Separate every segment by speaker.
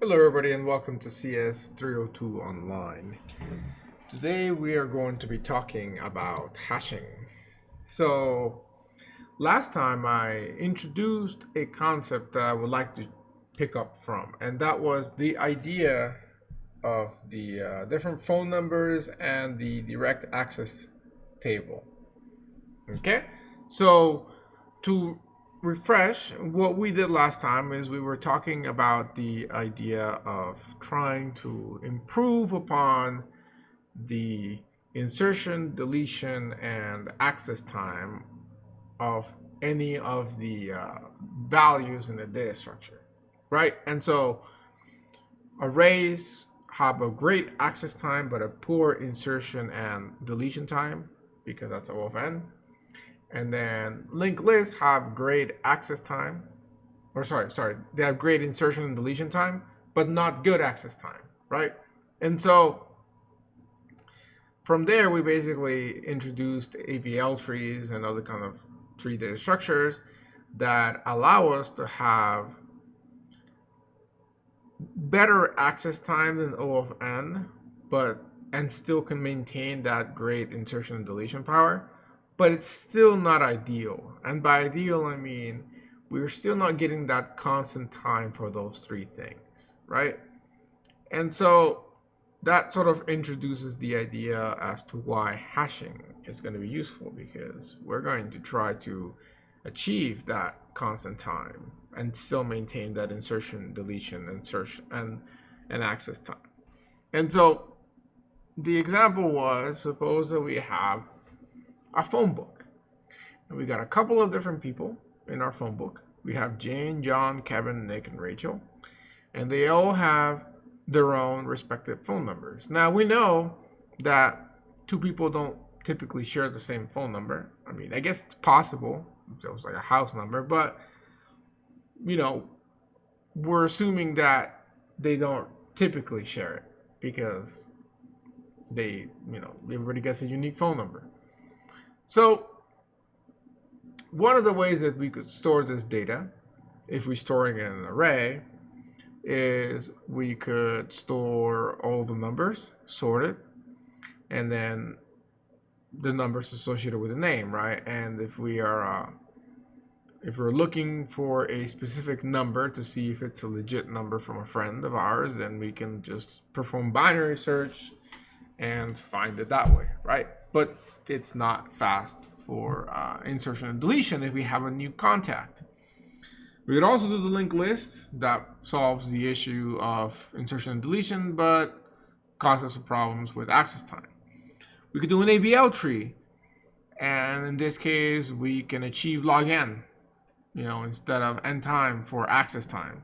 Speaker 1: Hello everybody and welcome to CS 302 Online. Today we are going to be talking about hashing. So last time I introduced a concept that I would like to pick up from, and that was the idea of the different phone numbers and the direct access table. Okay, so to refresh, what we did last time is we were talking about the idea of trying to improve upon the insertion, deletion, and access time of any of the values in the data structure, right? And so arrays have a great access time but a poor insertion and deletion time because that's O of n. And then linked lists have great access time, or they have great insertion and deletion time, but not good access time, right? And so from there, we basically introduced AVL trees and other kind of tree data structures that allow us to have better access time than O of n, and still can maintain that great insertion and deletion power. But it's still not ideal. And by ideal, I mean we're still not getting that constant time for those three things, right? And so that sort of introduces the idea as to why hashing is going to be useful, because we're going to try to achieve that constant time and still maintain that insertion, deletion, insertion, and access time. And so the example was, suppose that we have a phone book, and we got a couple of different people in our phone book. We have Jane, John, Kevin, Nick, and Rachel, and they all have their own respective phone numbers. Now we know that two people don't typically share the same phone number. I mean, I guess it's possible if it was like a house number, but we're assuming that they don't typically share it because everybody gets a unique phone number. So one of the ways that we could store this data, if we store it in an array, is we could store all the numbers, sort it, and then the numbers associated with the name, right? And if we're looking for a specific number to see if it's a legit number from a friend of ours, then we can just perform binary search and find it that way, right? But it's not fast for insertion and deletion if we have a new contact. We could also do the linked list. That solves the issue of insertion and deletion, but causes some problems with access time. We could do an AVL tree, and in this case, we can achieve log n, instead of n time for access time,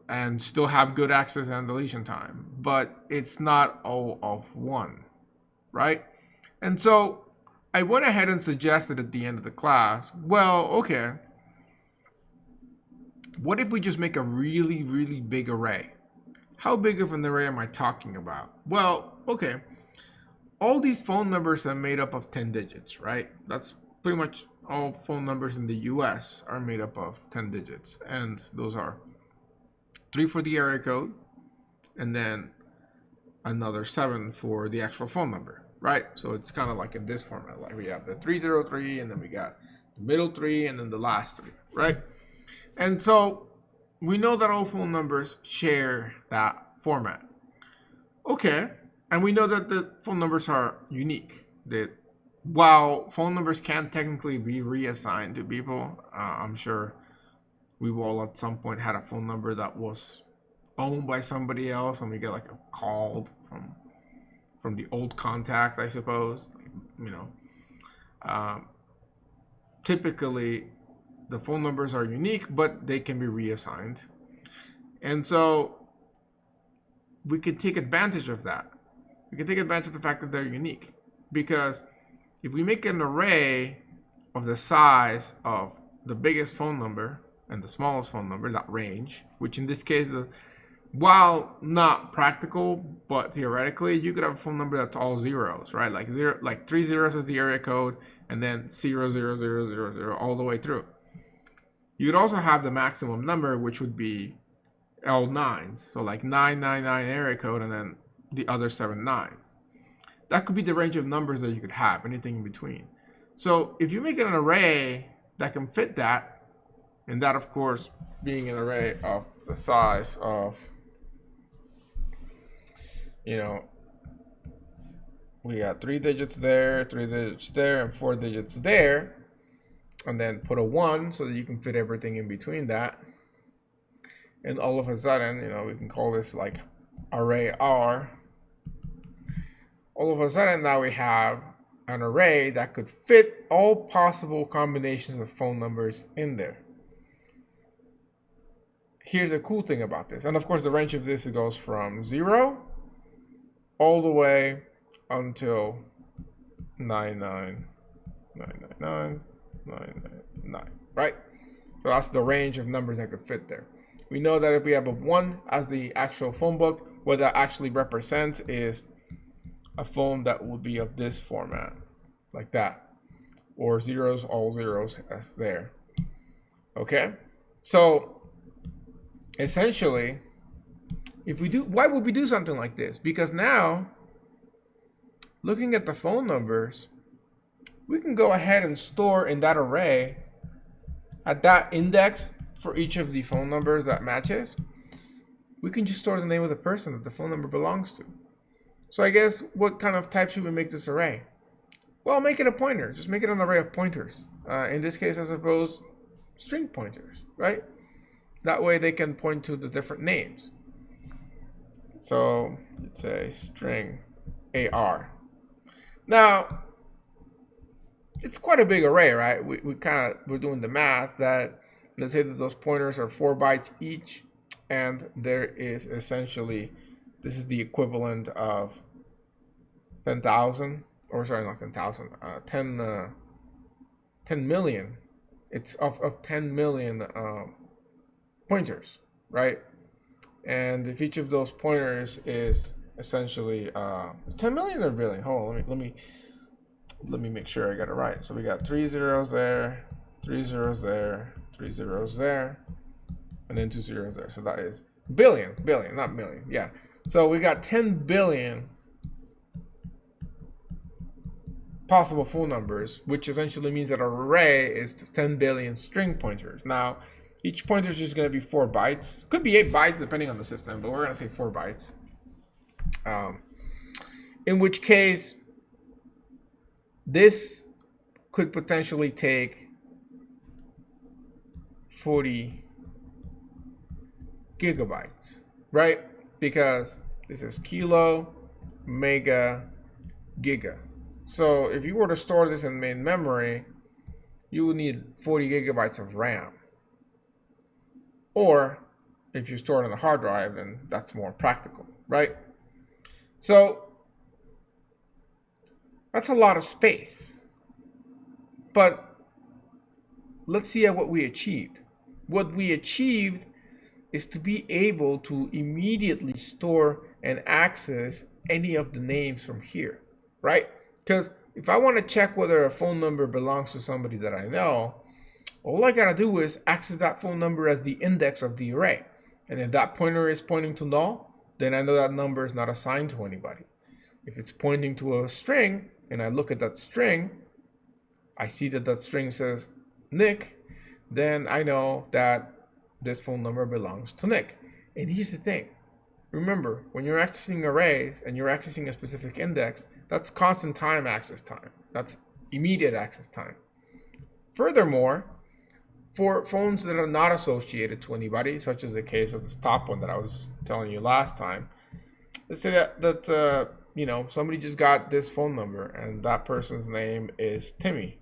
Speaker 1: and still have good access and deletion time, but it's not O of 1, right? And so I went ahead and suggested at the end of the class, well, okay, what if we just make a really, really big array? How big of an array am I talking about? Well, okay, all these phone numbers are made up of 10 digits, right? That's pretty much all phone numbers in the US are made up of 10 digits. And those are 3 for the area code, and then another 7 for the actual phone number. Right, so it's kind of like in this format, like we have the 303, and then we got the middle 3, and then the last 3, right? And so we know that all phone numbers share that format. Okay, and we know that the phone numbers are unique. That while phone numbers can technically be reassigned to people, I'm sure we've all at some point had a phone number that was owned by somebody else, and we get like a call from the old contact, I suppose. Typically the phone numbers are unique, but they can be reassigned. And so we could take advantage of that. We can take advantage of the fact that they're unique, because if we make an array of the size of the biggest phone number and the smallest phone number, that range, which in this case while not practical, but theoretically, you could have a phone number that's all zeros, right? Like 3 zeros is the area code, and then 00000 all the way through. You could also have the maximum number, which would be all nines. So like 999 area code and then the other 7 nines. That could be the range of numbers that you could have, anything in between. So if you make it an array that can fit that, and that of course being an array of the size of, you know, we got 3 digits there, 3 digits there, and 4 digits there, and then put a 1 so that you can fit everything in between that. And all of a sudden, you know, we can call this like array R. All of a sudden now we have an array that could fit all possible combinations of phone numbers in there. Here's the cool thing about this. And of course the range of this goes from 0 all the way until 9999999, right? So that's the range of numbers that could fit there. We know that if we have a 1 as the actual phone book, what that actually represents is a phone that would be of this format, like that, or zeros, all zeros as there. Okay, so essentially, if we do, why would we do something like this? Because now, looking at the phone numbers, we can go ahead and store in that array, at that index for each of the phone numbers that matches, we can just store the name of the person that the phone number belongs to. So I guess what kind of type should we make this array? Well, make it a pointer. Just make it an array of pointers. In this case, I suppose string pointers, right? That way they can point to the different names. So it's a string AR. Now, it's quite a big array, right? We're doing the math that, let's say that those pointers are 4 bytes each, and there is essentially, this is the equivalent of 10,000, or sorry, not 10,000, 10 million. It's of 10 million pointers, right? And if each of those pointers is essentially 10 million or billion, hold on, let me make sure I got it right. So we got 3 zeros there, 3 zeros there, 3 zeros there, and then 2 zeros there. So that is billion, not million. Yeah. So we got 10 billion possible phone numbers, which essentially means that our array is 10 billion string pointers. Now, each pointer is just going to be 4 bytes. Could be 8 bytes depending on the system, but we're going to say 4 bytes. In which case, this could potentially take 40 gigabytes, right? Because this is kilo, mega, giga. So if you were to store this in main memory, you would need 40 gigabytes of RAM. Or if you store it on a hard drive, then that's more practical, right? So that's a lot of space. But let's see at what we achieved. What we achieved is to be able to immediately store and access any of the names from here, right? Because if I want to check whether a phone number belongs to somebody that I know, all I gotta do is access that phone number as the index of the array. And if that pointer is pointing to null, then I know that number is not assigned to anybody. If it's pointing to a string, and I look at that string, I see that that string says Nick, then I know that this phone number belongs to Nick. And here's the thing. Remember, when you're accessing arrays and you're accessing a specific index, that's constant time access time. That's immediate access time. Furthermore, for phones that are not associated to anybody, such as the case of this top one that I was telling you last time, let's say that you know, somebody just got this phone number and that person's name is Timmy.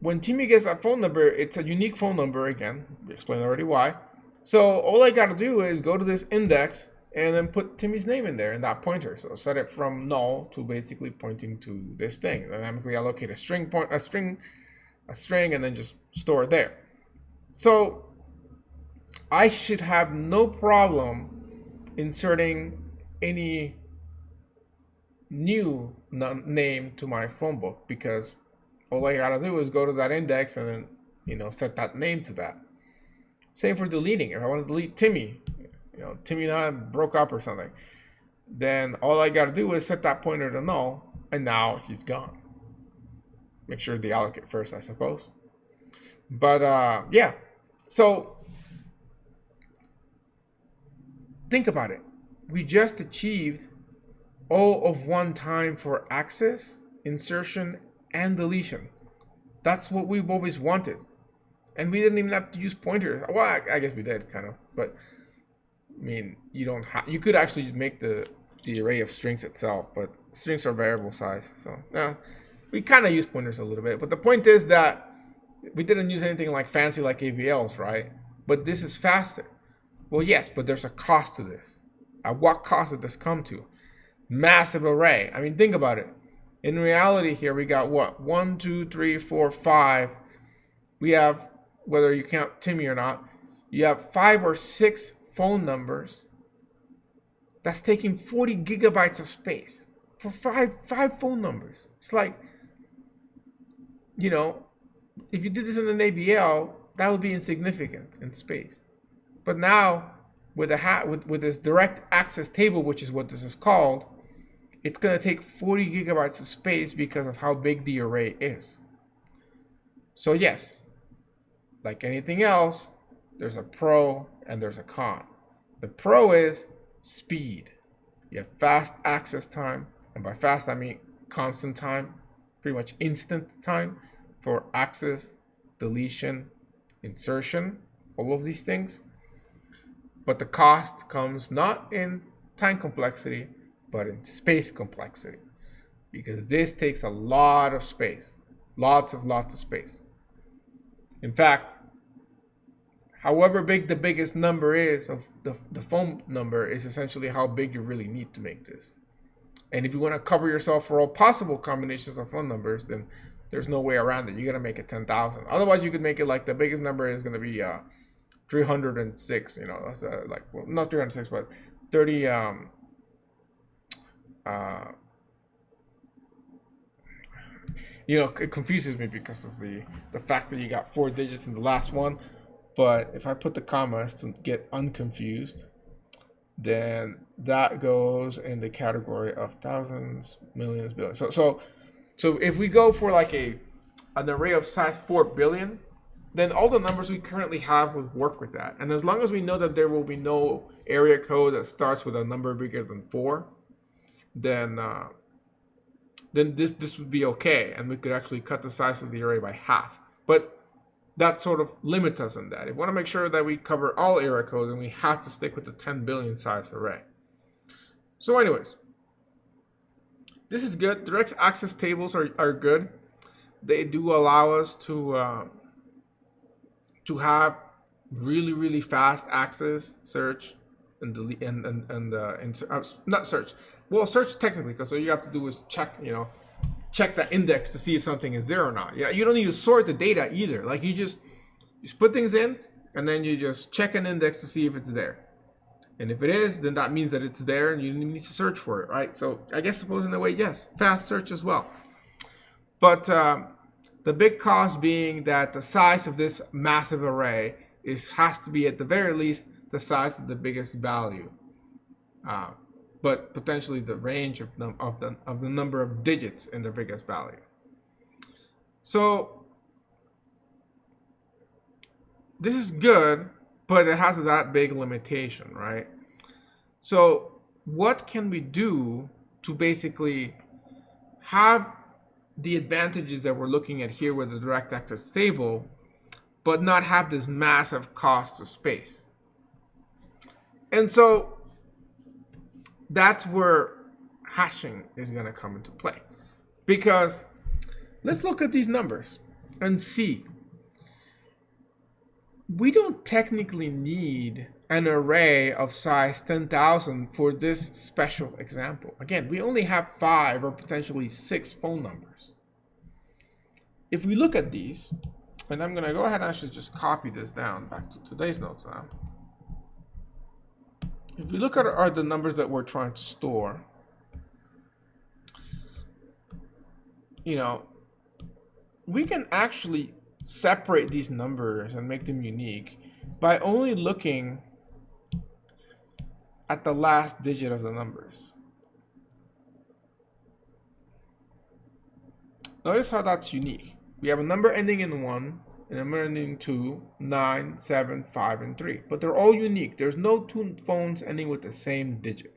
Speaker 1: When Timmy gets that phone number, it's a unique phone number again. We explained already why. So all I gotta do is go to this index and then put Timmy's name in there in that pointer. So set it from null to basically pointing to this thing. Dynamically allocate a string, and then just store it there. So I should have no problem inserting any new name to my phone book, because all I gotta do is go to that index and then, you know, set that name to that. Same for deleting. If I want to delete Timmy, Timmy and I broke up or something, then all I got to do is set that pointer to null, and now he's gone. Make sure to deallocate first, I suppose. But yeah, so think about it. We just achieved O of 1 time for access, insertion, and deletion. That's what we've always wanted. And we didn't even have to use pointers. Well, I guess we did, kind of. But, I mean, you could actually just make the array of strings itself. But strings are variable size. So, yeah, we kind of use pointers a little bit. But the point is that we didn't use anything like fancy like AVLs, right? But this is faster. Well, yes, but there's a cost to this. At what cost did this come to? Massive array. I mean, think about it. In reality here, we got what? 1, 2, 3, 4, 5. We have, whether you count Timmy or not, you have 5 or 6 phone numbers. That's taking 40 gigabytes of space for five phone numbers. It's like, if you did this in an AVL, that would be insignificant in space. But now, with this direct access table, which is what this is called, it's going to take 40 gigabytes of space because of how big the array is. So yes, like anything else, there's a pro and there's a con. The pro is speed. You have fast access time, and by fast I mean constant time, pretty much instant time for access, deletion, insertion, all of these things. But the cost comes not in time complexity, but in space complexity, because this takes a lot of space, lots of space. In fact, however big the biggest number is of the phone number is essentially how big you really need to make this. And if you want to cover yourself for all possible combinations of phone numbers, then there's no way around it. You got to make it 10,000. Otherwise, you could make it like the biggest number is going to be 306. That's well, not 306, but 30. It confuses me because of the fact that you got 4 digits in the last one. But if I put the commas to get unconfused, then that goes in the category of thousands, millions, billions. So if we go for like an array of size 4 billion, then all the numbers we currently have would work with that. And as long as we know that there will be no area code that starts with a number bigger than 4, then this would be okay, and we could actually cut the size of the array by half. But that sort of limits us in that. If we want to make sure that we cover all area codes, then we have to stick with the 10 billion size array. So anyways, this is good. Direct access tables are good. They do allow us to have really fast access, search, and delete, not search. Well, search technically, because all you have to do is check that index to see if something is there or not. Yeah, you don't need to sort the data either. Like you just put things in, and then you just check an index to see if it's there. And if it is, then that means that it's there, and you need to search for it, right? So I guess suppose in a way, yes, fast search as well. But the big cost being that the size of this massive array has to be at the very least the size of the biggest value. But potentially the range of the number of digits in the biggest value. So this is good, but it has that big limitation, right? So what can we do to basically have the advantages that we're looking at here with the direct access table, but not have this massive cost of space? And so that's where hashing is going to come into play. Because let's look at these numbers and see. We don't technically need an array of size 10,000 for this special example. Again, we only have 5 or potentially 6 phone numbers. If we look at these, and I'm going to go ahead and actually just copy this down back to today's notes now. If we look at the numbers that we're trying to store, we can actually separate these numbers and make them unique by only looking at the last digit of the numbers. Notice how that's unique. We have a number ending in 1, a number ending in 2, 9, 7, 5, and 3. But they're all unique. There's no two phones ending with the same digit.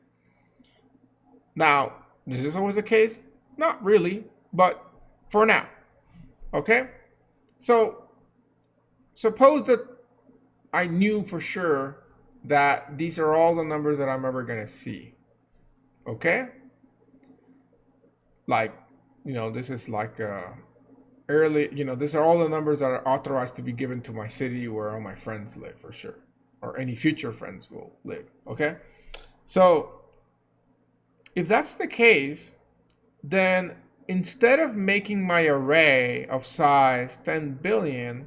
Speaker 1: Now, is this always the case? Not really, but for now. Okay? So, suppose that I knew for sure that these are all the numbers that I'm ever going to see. Okay? Like, this is like early, these are all the numbers that are authorized to be given to my city where all my friends live for sure, or any future friends will live. Okay? So, if that's the case, then instead of making my array of size 10 billion,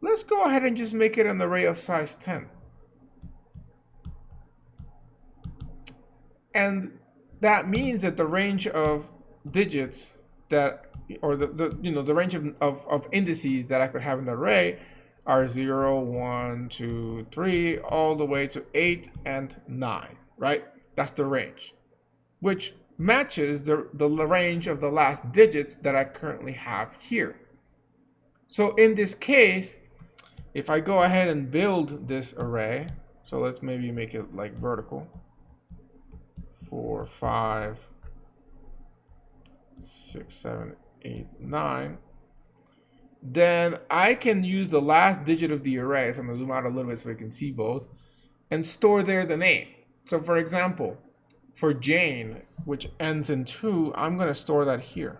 Speaker 1: let's go ahead and just make it an array of size 10. And that means that the range of digits that, or the range of indices that I could have in the array are 0, 1, 2, 3, all the way to 8 and 9, right? That's the range, which matches the range of the last digits that I currently have here. So in this case, if I go ahead and build this array, so let's maybe make it like vertical, 4, 5, 6, 7, 8, 9, then I can use the last digit of the array, so I'm going to zoom out a little bit so we can see both, and store there the name. So for example, for Jane, which ends in 2, I'm going to store that here.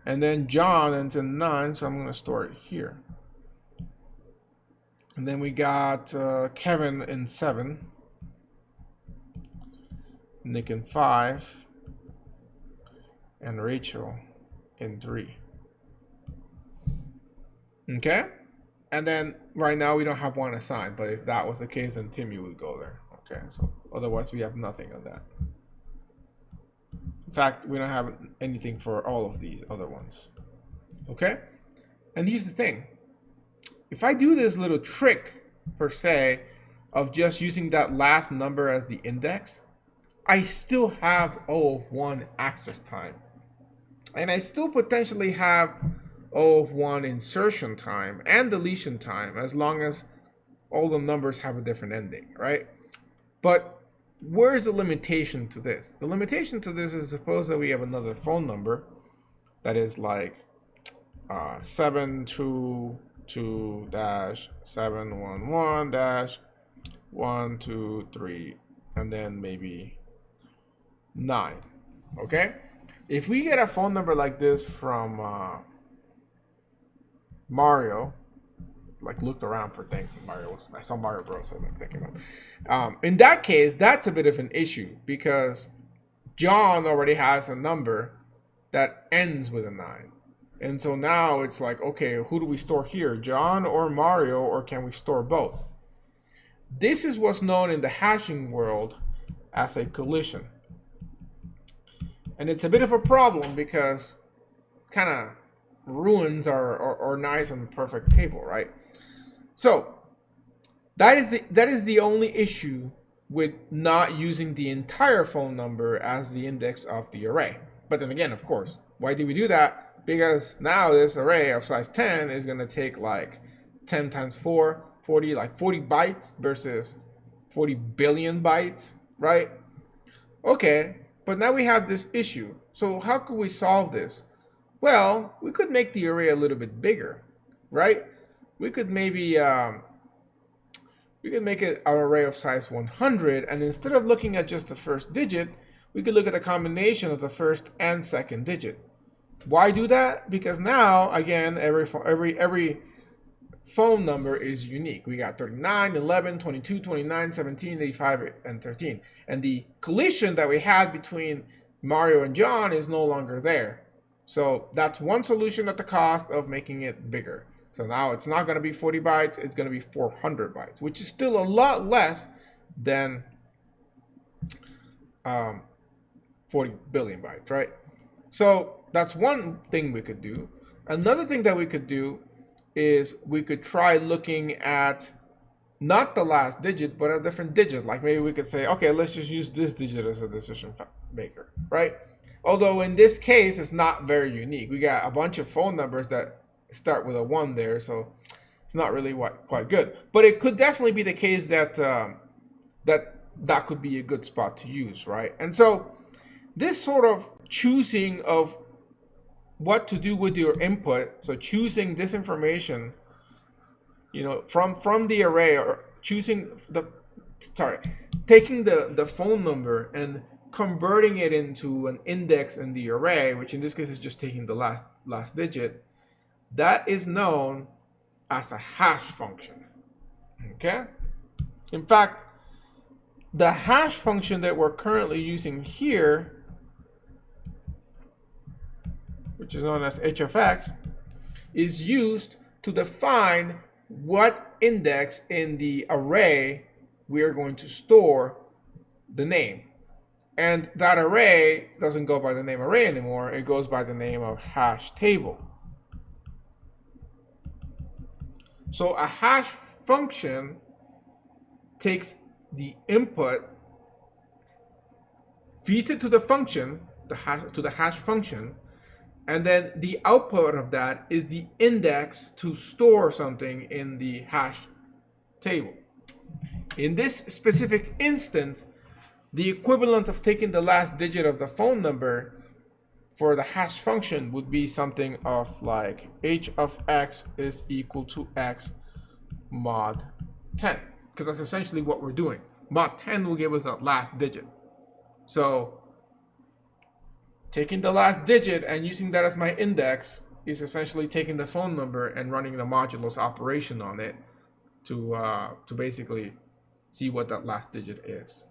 Speaker 1: And then John ends in 9, so I'm going to store it here. And then we got Kevin in 7, Nick in 5, and Rachel in 3. Okay? And then right now we don't have one assigned, but if that was the case, then Timmy would go there. Okay, so otherwise we have nothing of that. In fact, we don't have anything for all of these other ones. Okay? And here's the thing. If I do this little trick, per se, of just using that last number as the index, I still have O of 1 access time. And I still potentially have O of 1 insertion time and deletion time, as long as all the numbers have a different ending, right? But where's the limitation to this? The limitation to this is, suppose that we have another phone number that is like 722-711-123, and then maybe 9. Okay? If we get a phone number like this from Mario, like looked around for things, I saw Mario Bros. So I'm thinking of. In that case, that's a bit of an issue because John already has a number that ends with a 9. And so now it's like, okay, who do we store here? John or Mario, or can we store both? This is what's known in the hashing world as a collision. And it's a bit of a problem because kind of ruins our nice and perfect table, right? So that is the only issue with not using the entire phone number as the index of the array. But then again, of course, why do we do that? Because now this array of size 10 is going to take like 10 times 4, 40, like 40 bytes versus 40 billion bytes, right? Okay, but now we have this issue. So how could we solve this? Well, we could make the array a little bit bigger, right? We could maybe make it our array of size 100, and instead of looking at just the first digit, we could look at a combination of the first and second digit. Why do that? Because now, again, every phone number is unique. We got 39, 11, 22, 29, 17, 85, and 13. And the collision that we had between Mario and John is no longer there. So that's one solution at the cost of making it bigger. So now it's not going to be 40 bytes, it's going to be 400 bytes, which is still a lot less than 40 billion bytes, right? So that's one thing we could do. Another thing that we could do is we could try looking at not the last digit, but a different digit. Like maybe we could say, okay, let's just use this digit as a decision maker, right? Although in this case, it's not very unique. We got a bunch of phone numbers that start with a 1 there, so it's not really quite good. But it could definitely be the case that that could be a good spot to use, right? And so this sort of choosing of what to do with your input, so choosing this information, you know, from the array, or choosing taking the phone number and converting it into an index in the array, which in this case is just taking the last digit, that is known as a hash function. Okay? In fact, the hash function that we're currently using here, which is known as h of x, is used to define what index in the array we are going to store the name. And that array doesn't go by the name array anymore, it goes by the name of hash table. So a hash function takes the input, feeds it to the function, to the hash function, and then the output of that is the index to store something in the hash table. In this specific instance, the equivalent of taking the last digit of the phone number for the hash function would be something of like h of x is equal to x mod 10, because that's essentially what we're doing. Mod 10 will give us that last digit. So taking the last digit and using that as my index is essentially taking the phone number and running the modulus operation on it to basically see what that last digit is.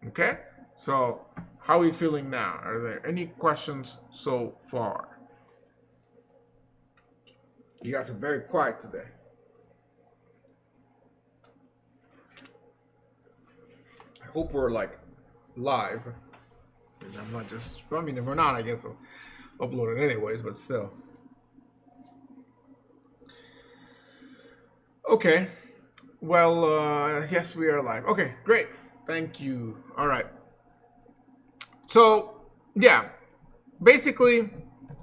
Speaker 1: Okay, so how are we feeling now? Are there any questions so far? You guys are very quiet today. I hope we're like live. And I'm not just, I mean, if we're not, I guess I'll upload it anyways, but still. Okay, well, yes, we are live. Okay, great. Thank you. All right. So, yeah, basically,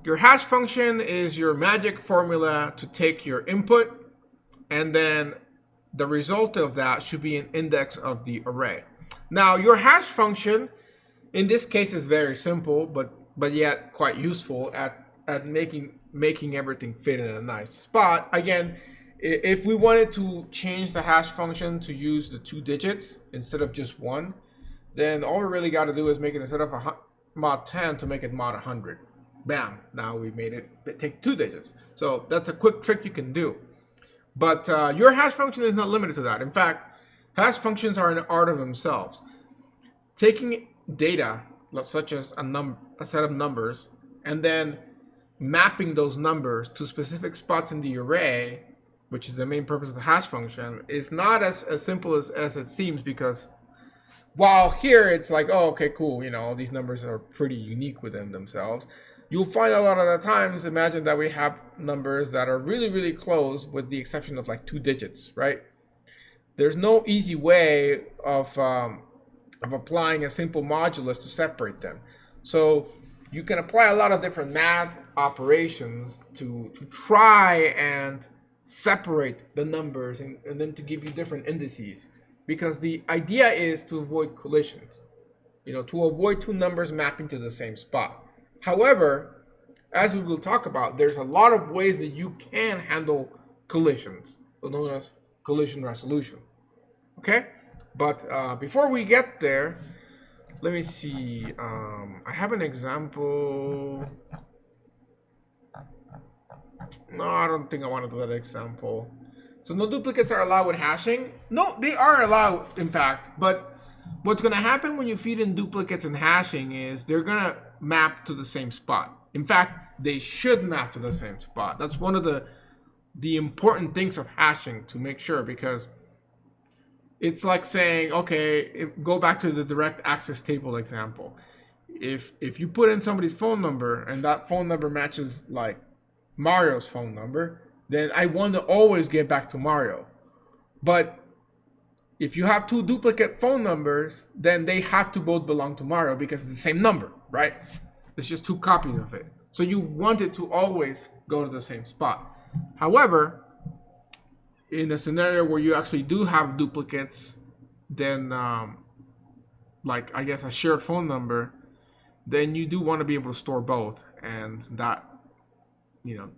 Speaker 1: your hash function is your magic formula to take your input, and then the result of that should be an index of the array. Now, your hash function, in this case, is very simple, but yet quite useful at making everything fit in a nice spot. Again, if we wanted to change the hash function to use the 2 digits instead of just 1, then all we really got to do is make it, instead of a mod 10, to make it mod 100. Bam! Now we made it take 2 digits. So that's a quick trick you can do. But your hash function is not limited to that. In fact, hash functions are an art of themselves. Taking data, such as a set of numbers, and then mapping those numbers to specific spots in the array, which is the main purpose of the hash function, is not as simple as it seems, because while here it's like, oh, okay, cool, you know, these numbers are pretty unique within themselves, you'll find a lot of the times, imagine that we have numbers that are really, really close, with the exception of like 2 digits, right? There's no easy way of applying a simple modulus to separate them. So you can apply a lot of different math operations to try and separate the numbers and then to give you different indices, because the idea is to avoid collisions, you know, to avoid 2 numbers mapping to the same spot. However, as we will talk about, there's a lot of ways that you can handle collisions, known as collision resolution. Okay, but before we get there, let me see. I have an example. No, I don't think I want to do that example. So no duplicates are allowed with hashing. No, they are allowed, in fact. But what's going to happen when you feed in duplicates and hashing is they're going to map to the same spot. In fact, they should map to the same spot. That's one of the important things of hashing, to make sure, because it's like saying, okay, go back to the direct access table example. If you put in somebody's phone number and that phone number matches like Mario's phone number, then I want to always get back to Mario. But if you have two duplicate phone numbers, then they have to both belong to Mario because it's the same number, right? It's just two copies of it. So you want it to always go to the same spot. However, in a scenario where you actually do have duplicates, then like I guess a shared phone number, then you do want to be able to store both, and that, you know,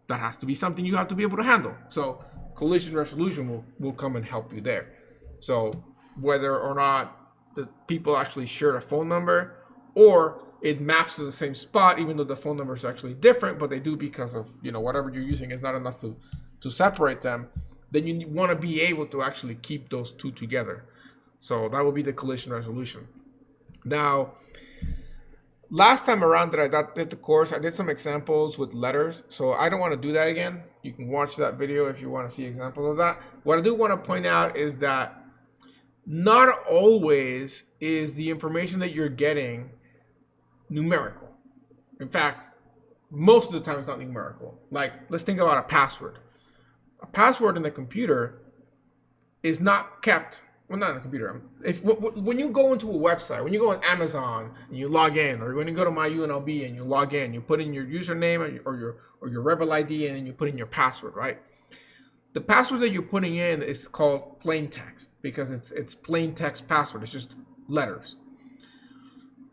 Speaker 1: that has to be something you have to be able to handle. So collision resolution will come and help you there. So whether or not the people actually share a phone number, or it maps to the same spot even though the phone numbers are actually different, but they do because of, you know, whatever you're using is not enough to separate them, then you want to be able to actually keep those two together. So that would be the collision resolution. Now, last time around that I did the course, I did some examples with letters. So I don't want to do that again. You can watch that video if you want to see examples of that. What I do want to point out is that not always is the information that you're getting numerical. In fact, most of the time it's not numerical. Like, let's think about a password. A password in the computer is not kept. Well, not in a computer. When you go into a website, when you go on Amazon and you log in, or when you go to my UNLV and you log in, you put in your username or your Rebel ID, and then you put in your password, right? The password that you're putting in is called plain text because it's plain text password. It's just letters.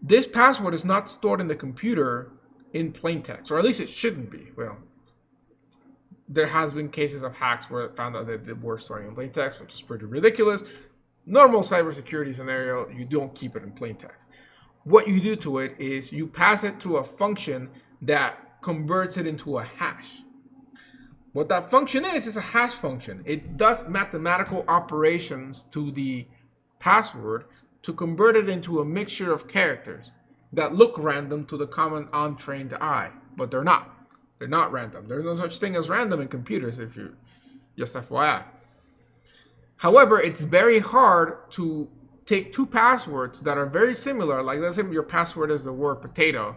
Speaker 1: This password is not stored in the computer in plain text, or at least it shouldn't be. Well, there has been cases of hacks where it found out that they were storing in plain text, which is pretty ridiculous. Normal cybersecurity scenario, you don't keep it in plain text. What you do to it is you pass it to a function that converts it into a hash. What that function is a hash function. It does mathematical operations to the password to convert it into a mixture of characters that look random to the common untrained eye, but they're not. They're not random. There's no such thing as random in computers, if you just FYI. However, it's very hard to take two passwords that are very similar. Like, let's say your password is the word potato,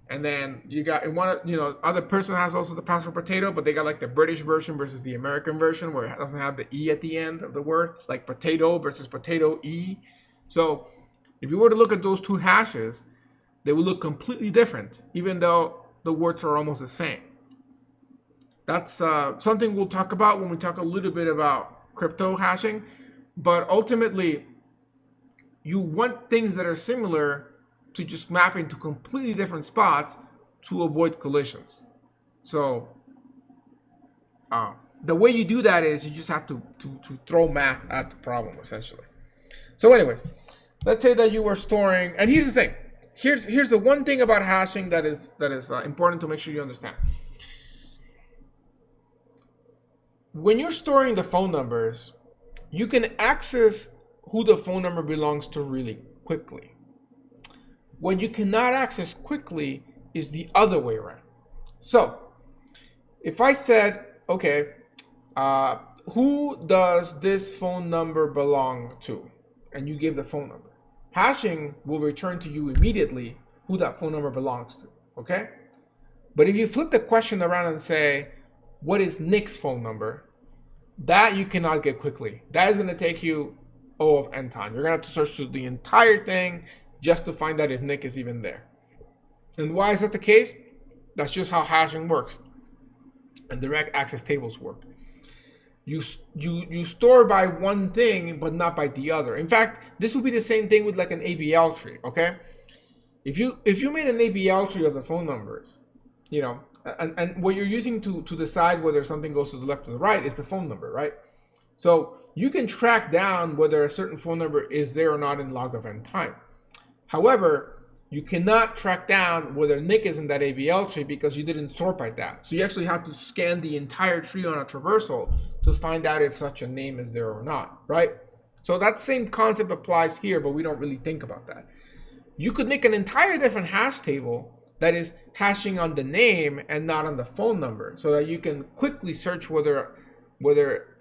Speaker 1: and then you got, and one, you know, other person has also the password potato, but they got like the British version versus the American version where it doesn't have the E at the end of the word, like potato versus potato E. So if you were to look at those two hashes, they would look completely different, even though the words are almost the same. That's something we'll talk about when we talk a little bit about crypto hashing. But ultimately, you want things that are similar to just map into completely different spots to avoid collisions. So the way you do that is you just have to throw math at the problem, essentially. So anyways, let's say that you were storing, and here's the thing. Here's the one thing about hashing that is important to make sure you understand. When you're storing the phone numbers, you can access who the phone number belongs to really quickly. What you cannot access quickly is the other way around. So if I said, okay, who does this phone number belong to? And you give the phone number. Hashing will return to you immediately who that phone number belongs to, okay? But if you flip the question around and say, what is Nick's phone number? That you cannot get quickly. That is going to take you O of N time. You're going to have to search through the entire thing just to find out if Nick is even there. And why is that the case? That's just how hashing works. And direct access tables work. You store by one thing, but not by the other. In fact, this would be the same thing with like an ABL tree, okay? If you made an ABL tree of the phone numbers, you know, and what you're using to decide whether something goes to the left or the right is the phone number, right? So you can track down whether a certain phone number is there or not in log of N time. However, you cannot track down whether Nick is in that ABL tree because you didn't sort by that. So you actually have to scan the entire tree on a traversal to find out if such a name is there or not, right? So that same concept applies here, but we don't really think about that. You could make an entire different hash table that is hashing on the name and not on the phone number, so that you can quickly search whether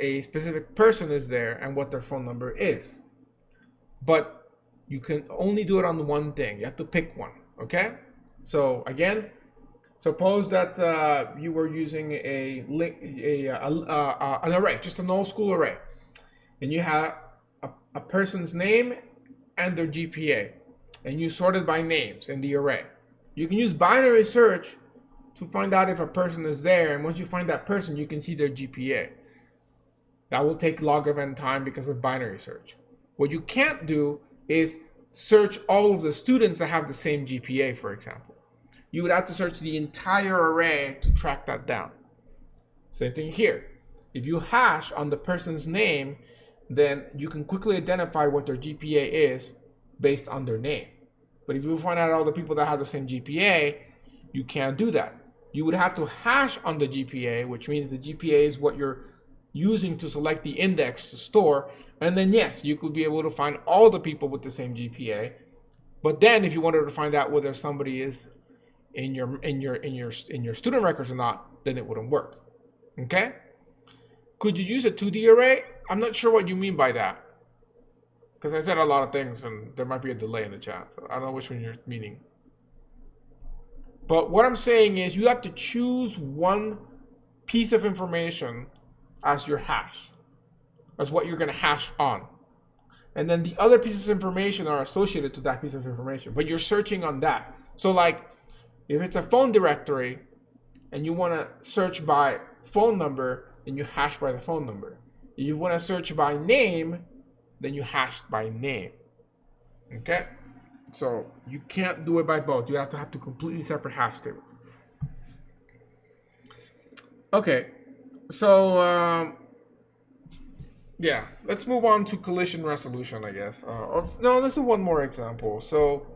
Speaker 1: a specific person is there and what their phone number is. But you can only do it on one thing. You have to pick one, okay? So again, Suppose that you were using an array, just an old school array, and you have a person's name and their GPA, and you sorted by names in the array. You can use binary search to find out if a person is there, and once you find that person, you can see their GPA. That will take log of n time because of binary search. What you can't do is search all of the students that have the same GPA, for example. You would have to search the entire array to track that down. Same thing here. If you hash on the person's name, then you can quickly identify what their GPA is based on their name. But if you find out all the people that have the same GPA, you can't do that. You would have to hash on the GPA, which means the GPA is what you're using to select the index to store. And then yes, you could be able to find all the people with the same GPA. But then if you wanted to find out whether somebody is in your student records or not, then it wouldn't work. Okay? Could you use a 2D array? I'm not sure what you mean by that, because I said a lot of things and there might be a delay in the chat, so I don't know which one you're meaning. But what I'm saying is you have to choose one piece of information as your hash, as what you're going to hash on. And then the other pieces of information are associated to that piece of information, but you're searching on that. So like, if it's a phone directory and you want to search by phone number, then you hash by the phone number. If you want to search by name, then you hash by name. Okay? So you can't do it by both. You have to completely separate hash table. Okay. So yeah, let's move on to collision resolution, I guess. Or no, let's do one more example. So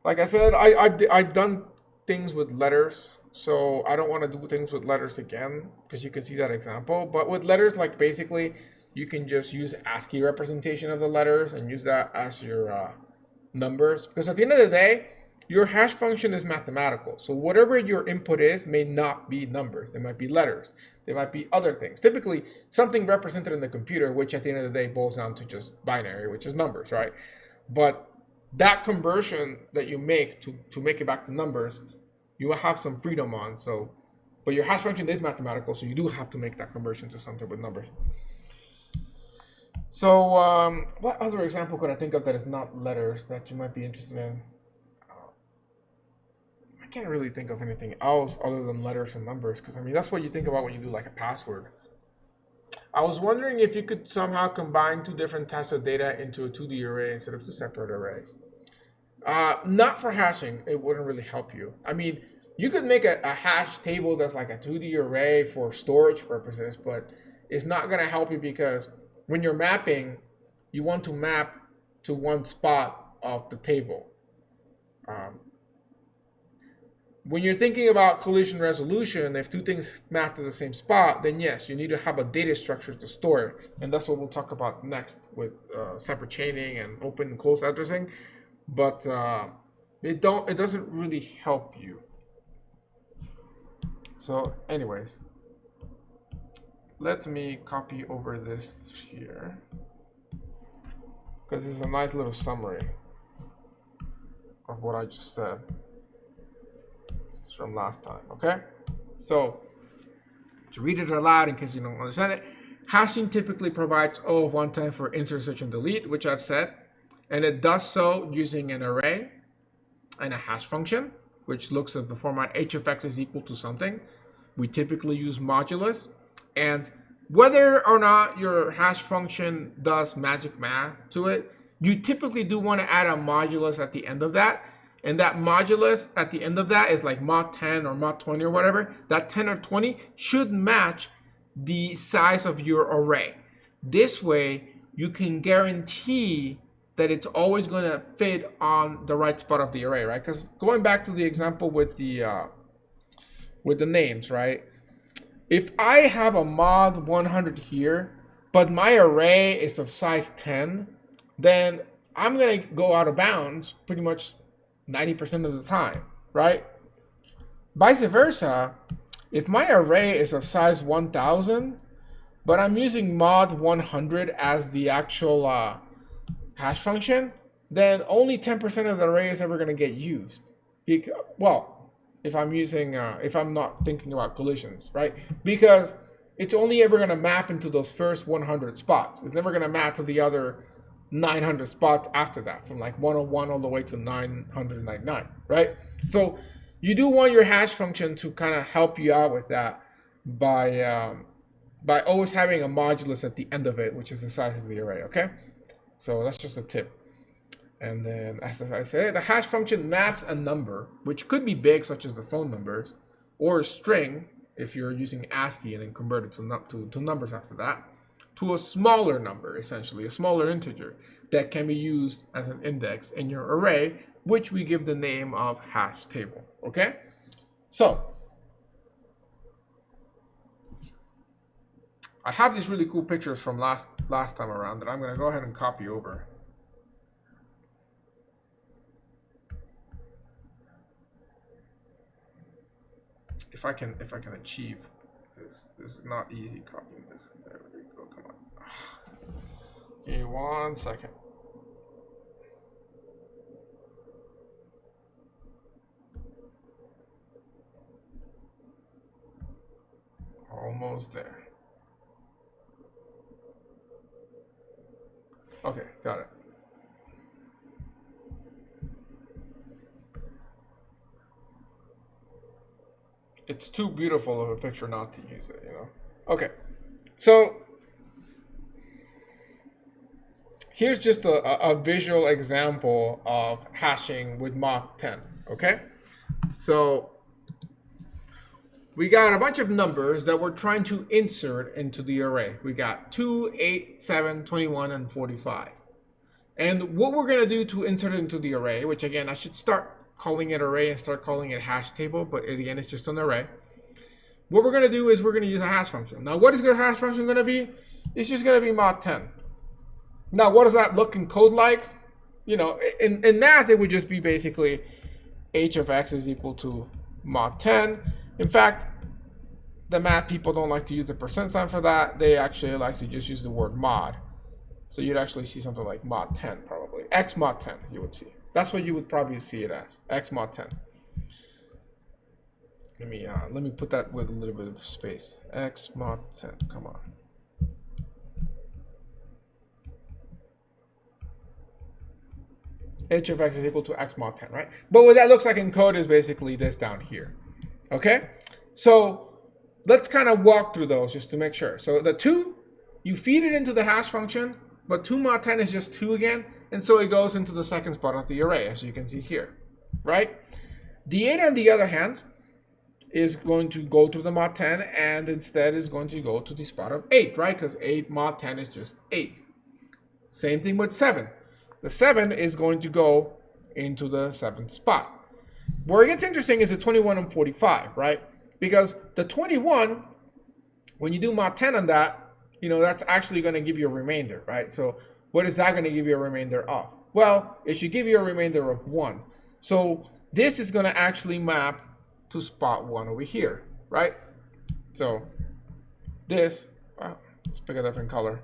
Speaker 1: like I said, I've done things with letters, so I don't want to do things with letters again, because you can see that example. But with letters, like basically, you can just use ASCII representation of the letters and use that as your numbers. Because at the end of the day, your hash function is mathematical. So whatever your input is may not be numbers. They might be letters. They might be other things. Typically, something represented in the computer, which at the end of the day boils down to just binary, which is numbers, right? But that conversion that you make to make it back to numbers, you will have some freedom on. So, but your hash function is mathematical, so you do have to make that conversion to something with numbers. So what other example could I think of that is not letters that you might be interested in? I can't really think of anything else other than letters and numbers, because I mean that's what you think about when you do like a password. I was wondering if you could somehow combine two different types of data into a 2D array instead of two separate arrays. Not for hashing, it wouldn't really help you. I mean, you could make a hash table that's like a 2D array for storage purposes, but it's not going to help you because when you're mapping, you want to map to one spot of the table. When you're thinking about collision resolution, if two things map to the same spot, then yes, you need to have a data structure to store it. And that's what we'll talk about next with separate chaining and open and close addressing. But it doesn't really help you. So anyways, let me copy over this here, because this is a nice little summary of what I just said from last time. Okay, so to read it aloud in case you don't understand it, hashing typically provides O of 1 time for insert, search, and delete, which I've said, and it does so using an array and a hash function, which looks at the format h of x is equal to something. We typically use modulus, and whether or not your hash function does magic math to it, you typically do want to add a modulus at the end of that. And that modulus at the end of that is like mod 10 or mod 20 or whatever. That 10 or 20 should match the size of your array. This way, you can guarantee that it's always going to fit on the right spot of the array, right? Because going back to the example with the names, right? If I have a mod 100 here, but my array is of size 10, then I'm going to go out of bounds pretty much 90% of the time, right? Vice versa, if my array is of size 1000, but I'm using mod 100 as the actual hash function, then only 10% of the array is ever going to get used. Well, if I'm using, if I'm not thinking about collisions, right? Because it's only ever going to map into those first 100 spots. It's never going to map to the other 900 spots after that, from like 101 all the way to 999, right? So you do want your hash function to kind of help you out with that by always having a modulus at the end of it, which is the size of the array, okay? So that's just a tip. And then, as I said, the hash function maps a number, which could be big, such as the phone numbers, or a string, if you're using ASCII and then convert it to numbers after that, to a smaller number, essentially, a smaller integer that can be used as an index in your array, which we give the name of hash table, okay? So, I have these really cool pictures from last time around that I'm going to go ahead and copy over. If I can achieve this. This is not easy copying this. There we go. Come on. Give me 1 second. Almost there. Okay, got it. It's too beautiful of a picture not to use it, you know? Okay, so here's just a visual example of hashing with Mach 10, okay? So we got a bunch of numbers that we're trying to insert into the array. We got 2, 8, 7, 21, and 45. And what we're going to do to insert it into the array, which again, I should start calling it array and start calling it hash table, but again, it's just an array. What we're going to do is we're going to use a hash function. Now, what is the hash function going to be? It's just going to be Mach 10. Now, what does that look in code like? You know, in math, it would just be basically h of x is equal to Mach 10. In fact, the math people don't like to use the percent sign for that. They actually like to just use the word mod. So you'd actually see something like mod 10 probably. X mod 10 you would see. That's what you would probably see it as. X mod 10. Let me put that with a little bit of space. X mod 10. Come on. H of x is equal to x mod 10, right? But what that looks like in code is basically this down here. Okay? So let's kind of walk through those just to make sure. So the 2, you feed it into the hash function, but 2 mod 10 is just 2 again, and so it goes into the second spot of the array, as you can see here, right? The 8, on the other hand, is going to go to the mod 10, and instead is going to go to the spot of 8, right? Because 8 mod 10 is just 8. Same thing with 7. The 7 is going to go into the 7th spot. Where it gets interesting is the 21 and 45, right? Because the 21, when you do mod 10 on that, you know, that's actually going to give you a remainder, right? So what is that going to give you a remainder of? Well, it should give you a remainder of 1. So this is going to actually map to spot 1 over here, right? So this, well, let's pick a different color.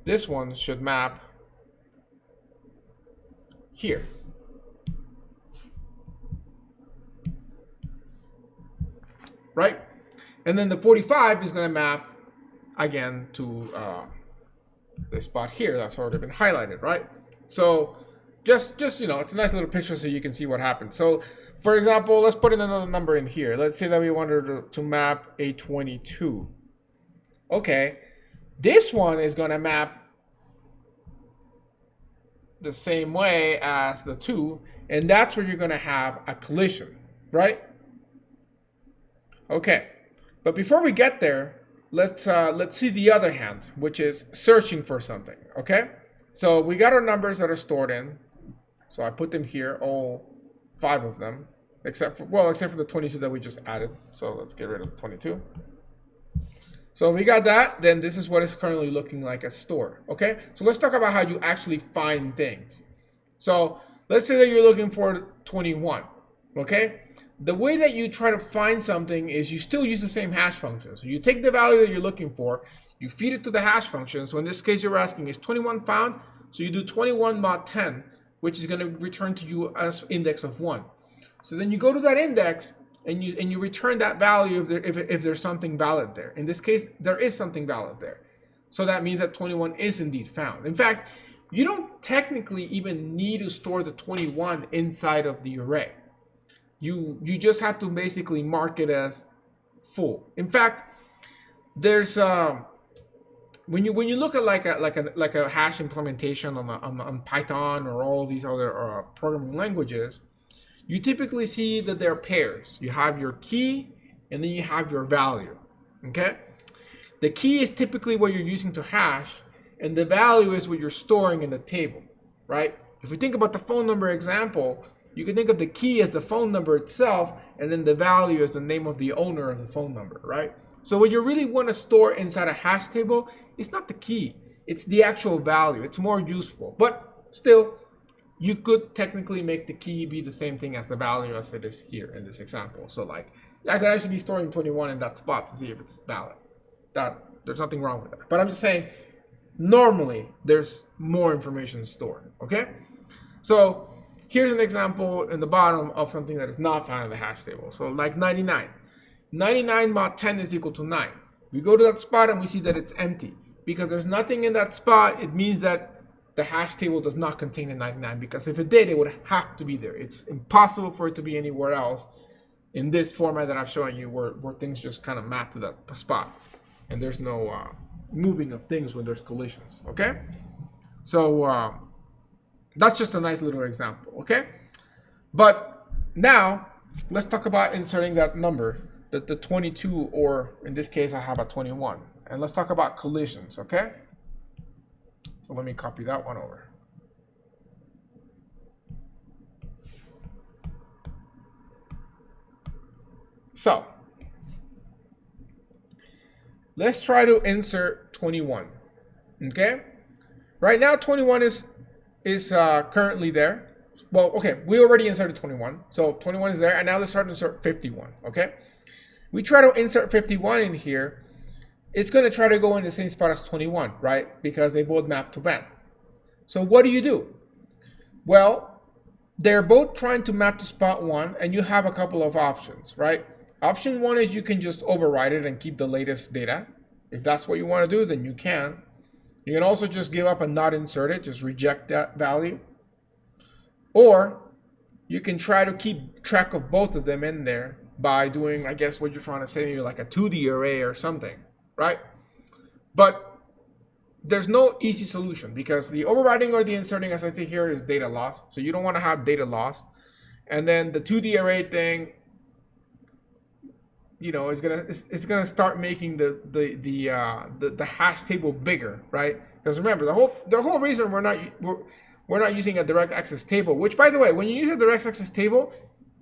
Speaker 1: This one should map here. Right? And then the 45 is going to map again to this spot here that's already been highlighted, right? So just you know, it's a nice little picture so you can see what happens. So for example, let's put in another number in here. Let's say that we wanted to map a 22. Okay, this one is going to map the same way as the 2, and that's where you're going to have a collision, right? Okay, but before we get there, let's see the other hand, which is searching for something. Okay, so we got our numbers that are stored in. So I put them here, all 5 of them, except for the 22 that we just added. So let's get rid of the 22. So we got that. Then this is what it's currently looking like as stored. Okay, so let's talk about how you actually find things. So let's say that you're looking for 21. Okay. The way that you try to find something is you still use the same hash function. So you take the value that you're looking for, you feed it to the hash function. So in this case, you're asking, is 21 found? So you do 21 mod 10, which is going to return to you as index of 1. So then you go to that index and you return that value if there's something valid there. In this case, there is something valid there. So that means that 21 is indeed found. In fact, you don't technically even need to store the 21 inside of the array. You just have to basically mark it as full. In fact, there's when you look at like a hash implementation on Python or all these other programming languages, you typically see that they're pairs. You have your key and then you have your value. Okay? The key is typically what you're using to hash, and the value is what you're storing in the table, right? If we think about the phone number example, you can think of the key as the phone number itself, and then the value as the name of the owner of the phone number, right? So what you really want to store inside a hash table is not the key, it's the actual value. It's more useful, but still, you could technically make the key be the same thing as the value as it is here in this example. So like, I could actually be storing 21 in that spot to see if it's valid. There's nothing wrong with that. But I'm just saying, normally there's more information stored, okay? So here's an example in the bottom of something that is not found in the hash table. So like 99. 99 mod 10 is equal to 9. We go to that spot and we see that it's empty. Because there's nothing in that spot, it means that the hash table does not contain a 99, because if it did, it would have to be there. It's impossible for it to be anywhere else in this format that I'm showing you, where things just kind of map to that spot. And there's no moving of things when there's collisions, okay? So that's just a nice little example, okay? But now, let's talk about inserting that number, the 22, or in this case, I have a 21. And let's talk about collisions, okay? So let me copy that one over. So let's try to insert 21, okay? Right now, 21 is currently there. Well, okay, we already inserted 21. So 21 is there, and now let's start to insert 51, okay? We try to insert 51 in here. It's going to try to go in the same spot as 21, right? Because they both map to Ben. So what do? Well, they're both trying to map to spot 1, and you have a couple of options, right? Option 1 is you can just override it and keep the latest data. If that's what you want to do, then you can. You can also just give up and not insert it, just reject that value. Or you can try to keep track of both of them in there by doing, I guess, what you're trying to say, maybe like a 2D array or something, right? But there's no easy solution, because the overriding or the inserting, as I say here, is data loss. So you don't want to have data loss. And then the 2D array thing, you know, it's gonna start making the hash table bigger, right? Because remember, the whole reason we're not using a direct access table, which, by the way, when you use a direct access table,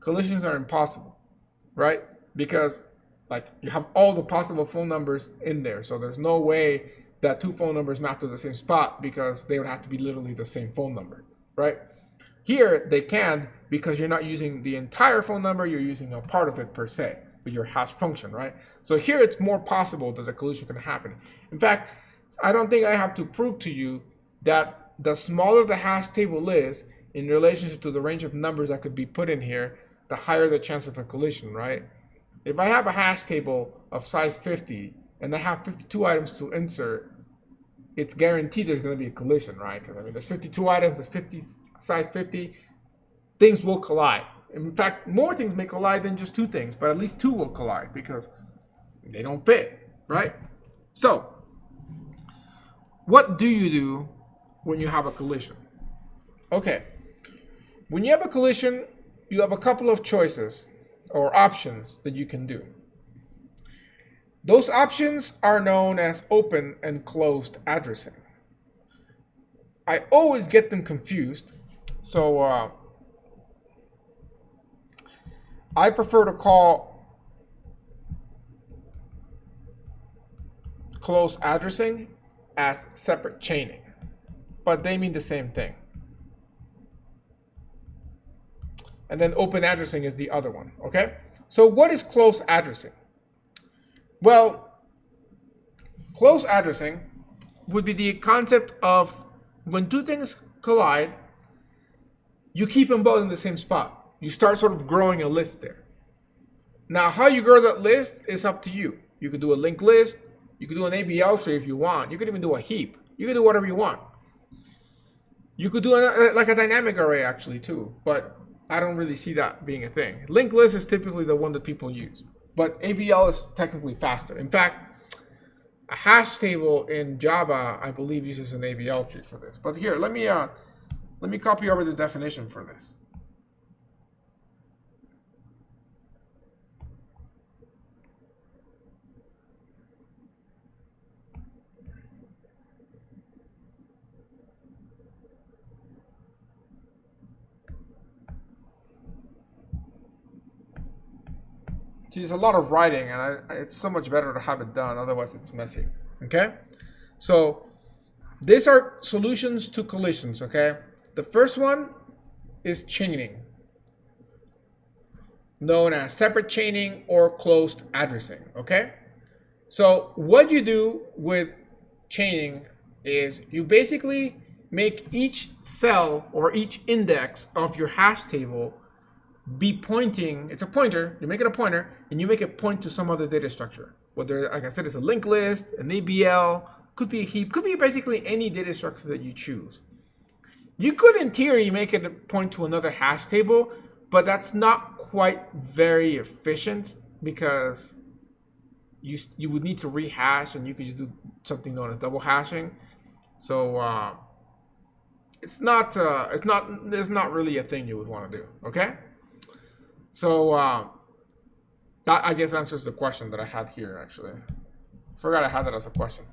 Speaker 1: collisions are impossible, right? Because like you have all the possible phone numbers in there, so there's no way that two phone numbers map to the same spot, because they would have to be literally the same phone number, right? Here they can, because you're not using the entire phone number, you're using a part of it per se with your hash function, right? So here it's more possible that a collision can happen. In fact, I don't think I have to prove to you that the smaller the hash table is in relationship to the range of numbers that could be put in here, the higher the chance of a collision, right? If I have a hash table of size 50 and I have 52 items to insert, it's guaranteed there's going to be a collision, right? Because I mean, there's 52 items, there's 50 size 50, things will collide. In fact, more things may collide than just two things, but at least two will collide because they don't fit, right? So, what do you do when you have a collision? Okay, when you have a collision, you have a couple of choices or options that you can do. Those options are known as open and closed addressing. I always get them confused, so I prefer to call closed addressing as separate chaining, but they mean the same thing. And then open addressing is the other one, okay? So what is closed addressing? Well, closed addressing would be the concept of when two things collide, you keep them both in the same spot. you start sort of growing a list there. Now, how you grow that list is up to you. You could do a linked list. You could do an ABL tree if you want. You could even do a heap. You could do whatever you want. You could do like a dynamic array actually too, but I don't really see that being a thing. Linked list is typically the one that people use, but ABL is technically faster. In fact, a hash table in Java, I believe, uses an ABL tree for this. But here, let me copy over the definition for this. See, there's a lot of writing, and it's so much better to have it done. Otherwise, it's messy. Okay? So, these are solutions to collisions. Okay? The first one is chaining, known as separate chaining or closed addressing. Okay? So, what you do with chaining is you basically make each cell or each index of your hash table be pointing. It's a pointer. You make it a pointer, and you make it point to some other data structure. Whether, like I said, it's a linked list, an ABL, could be a heap, could be basically any data structure that you choose. You could, in theory, make it point to another hash table, but that's not quite very efficient because you would need to rehash, and you could just do something known as double hashing. So it's not really a thing you would want to do. Okay. So that, I guess, answers the question that I had here, actually. Forgot I had that as a question.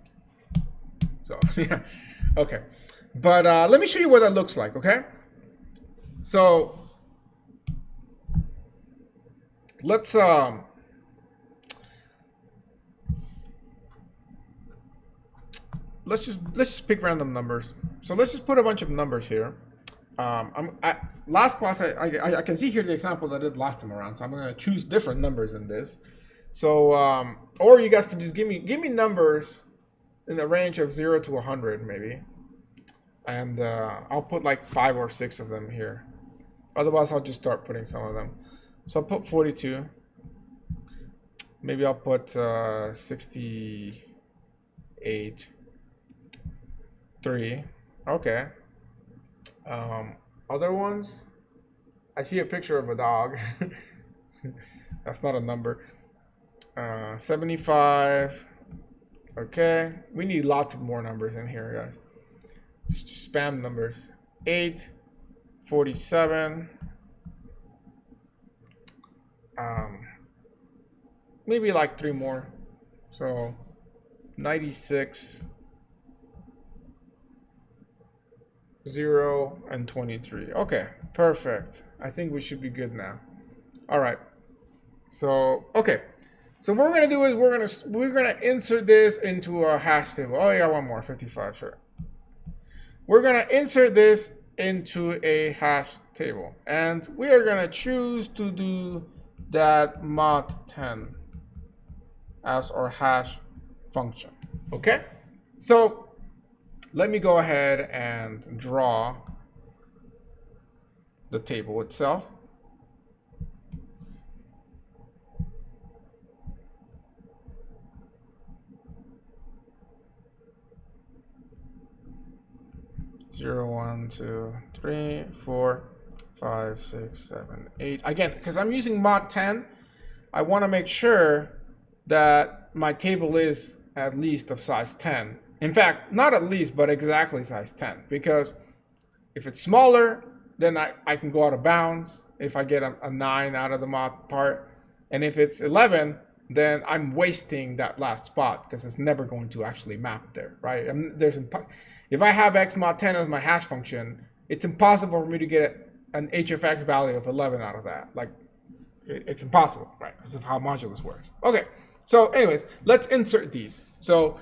Speaker 1: So, yeah. Okay. But let me show you what that looks like, okay? So, let's just pick random numbers. So let's just put a bunch of numbers here. Last class, I can see here the example that I did last time around, so I'm going to choose different numbers in this. So, or you guys can just give me numbers in the range of 0 to 100 maybe, and I'll put like 5 or 6 of them here. Otherwise, I'll just start putting some of them. So I'll put 42. Maybe I'll put 68. 3. Okay. Other ones, I see a picture of a dog. That's not a number. 75. Okay, we need lots of more numbers in here, guys. Just spam numbers. 8, 47. Maybe like 3 more. So 96. 0 and 23. Okay, perfect. I think we should be good now. All right. So, okay. So what we're gonna do is we're gonna insert this into a hash table. Oh yeah, one more. 55. Sure. We're gonna insert this into a hash table, and we are gonna choose to do that mod10 as our hash function. Okay. So let me go ahead and draw the table itself. Zero, 1, 2, 3, 4, 5, 6, 7, 8. Again, because I'm using mod 10, I want to make sure that my table is at least of size 10. In fact, not at least, but exactly size 10. Because if it's smaller, then I can go out of bounds if I get a 9 out of the mod part. And if it's 11, then I'm wasting that last spot because it's never going to actually map there, right? If I have x mod 10 as my hash function, it's impossible for me to get an HFX value of 11 out of that. Like, it's impossible, right? Because of how modulus works. Okay, so anyways, let's insert these. So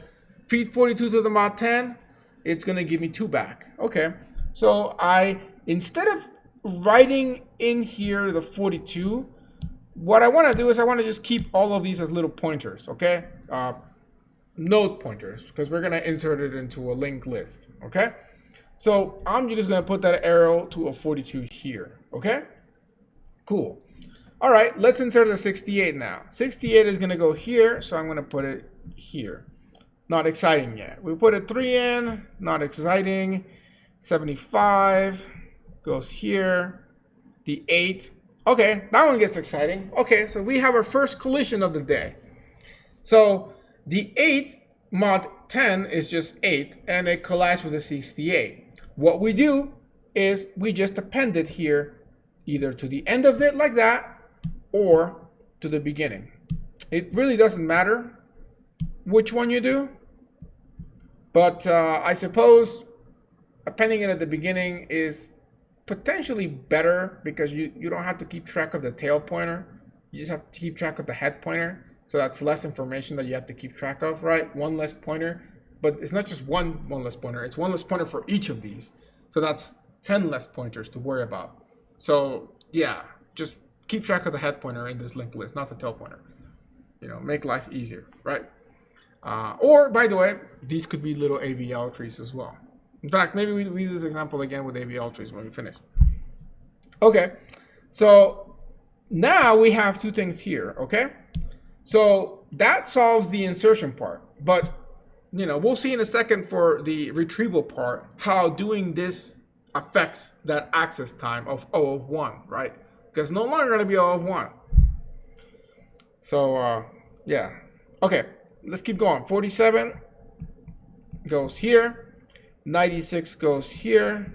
Speaker 1: feed 42 to the mod 10, it's gonna give me 2 back. Okay, so instead of writing in here the 42, what I wanna do is I wanna just keep all of these as little pointers, okay? Node pointers, because we're gonna insert it into a linked list, okay? So I'm just gonna put that arrow to a 42 here, okay? Cool. All right, let's insert the 68 now. 68 is going to go here, so I'm going to put it here. Not exciting yet. We put a 3 in, not exciting. 75 goes here. The 8. Okay, that one gets exciting. Okay, so we have our first collision of the day. So the 8 mod 10 is just 8, and it collides with the 68. What we do is we just append it here, either to the end of it like that, or to the beginning. It really doesn't matter which one you do, but I suppose appending it at the beginning is potentially better because you don't have to keep track of the tail pointer. You just have to keep track of the head pointer. So that's less information that you have to keep track of, right? One less pointer, but it's not just one less pointer. It's one less pointer for each of these. So that's 10 less pointers to worry about. So yeah, just keep track of the head pointer in this linked list, not the tail pointer. You know, make life easier, right? Or, by the way, these could be little AVL trees as well. In fact, maybe we use this example again with AVL trees when we finish. Okay, so now we have two things here, okay? So that solves the insertion part, but you know, we'll see in a second for the retrieval part how doing this affects that access time of O of 1, right? Because no longer going to be O of 1. So, yeah. Okay, let's keep going. 47 goes here. 96 goes here.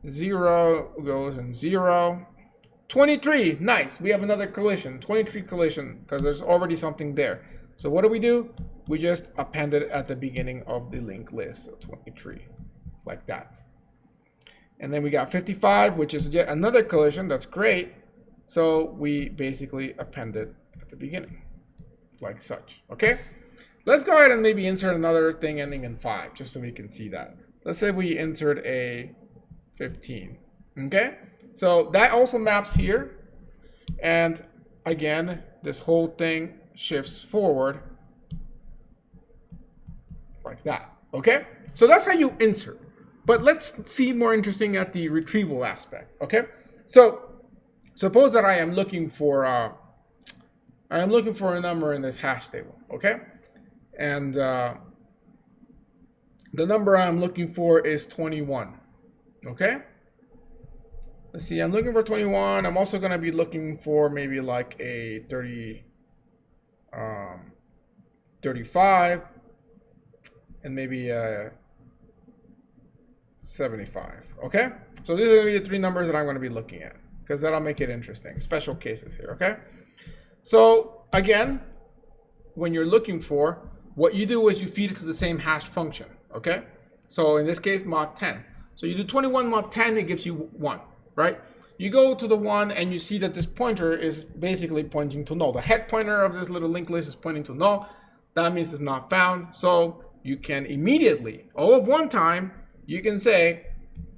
Speaker 1: 0 goes in 0. 23, nice. We have another collision. 23 collision, because there's already something there. So what do? We just append it at the beginning of the linked list. So 23, like that. And then we got 55, which is yet another collision. That's great. So we basically append it at the beginning, like such. Okay? Let's go ahead and maybe insert another thing ending in 5, just so we can see that. Let's say we insert a 15. Okay? So that also maps here. And again, this whole thing shifts forward like that. Okay? So that's how you insert. But let's see more interesting at the retrieval aspect, okay? So suppose that I am looking for a number in this hash table, okay? And the number I'm looking for is 21, okay? Let's see, I'm looking for 21. I'm also gonna be looking for maybe like a 35, and maybe 75, okay? So these are gonna be the three numbers that I'm gonna be looking at, because that'll make it interesting. Special cases here, okay? So again, when you're looking for, what you do is you feed it to the same hash function, okay? So in this case, mod 10. So you do 21 mod 10, it gives you 1, right? You go to the 1 and you see that this pointer is basically pointing to null. The head pointer of this little linked list is pointing to null. That means it's not found. So you can immediately, all of one time, you can say,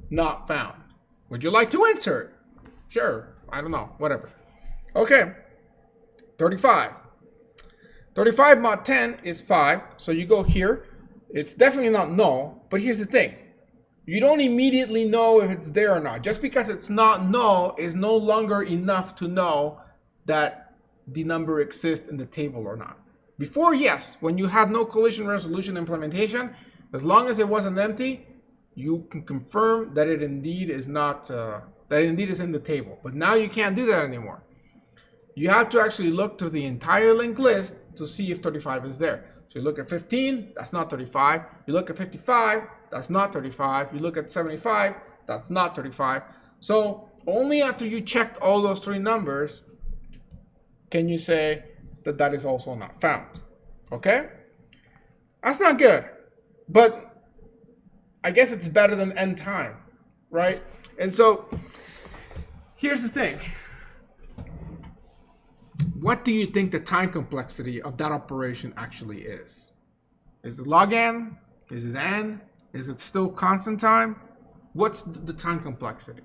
Speaker 1: not found. Would you like to insert? Sure, I don't know, whatever. Okay, 35. 35 mod 10 is 5, so you go here. It's definitely not null, but here's the thing. You don't immediately know if it's there or not. Just because it's not null is no longer enough to know that the number exists in the table or not. Before, yes, when you have no collision resolution implementation, as long as it wasn't empty, you can confirm that it indeed is not, that it indeed is in the table. But now you can't do that anymore. You have to actually look through the entire linked list to see if 35 is there. So you look at 15, that's not 35. You look at 55, that's not 35. You look at 75, that's not 35. So only after you checked all those three numbers can you say that that is also not found. Okay? That's not good. But I guess it's better than end time, right? And so here's the thing. What do you think the time complexity of that operation actually is? Is it log n? Is it n? Is it still constant time? What's the time complexity?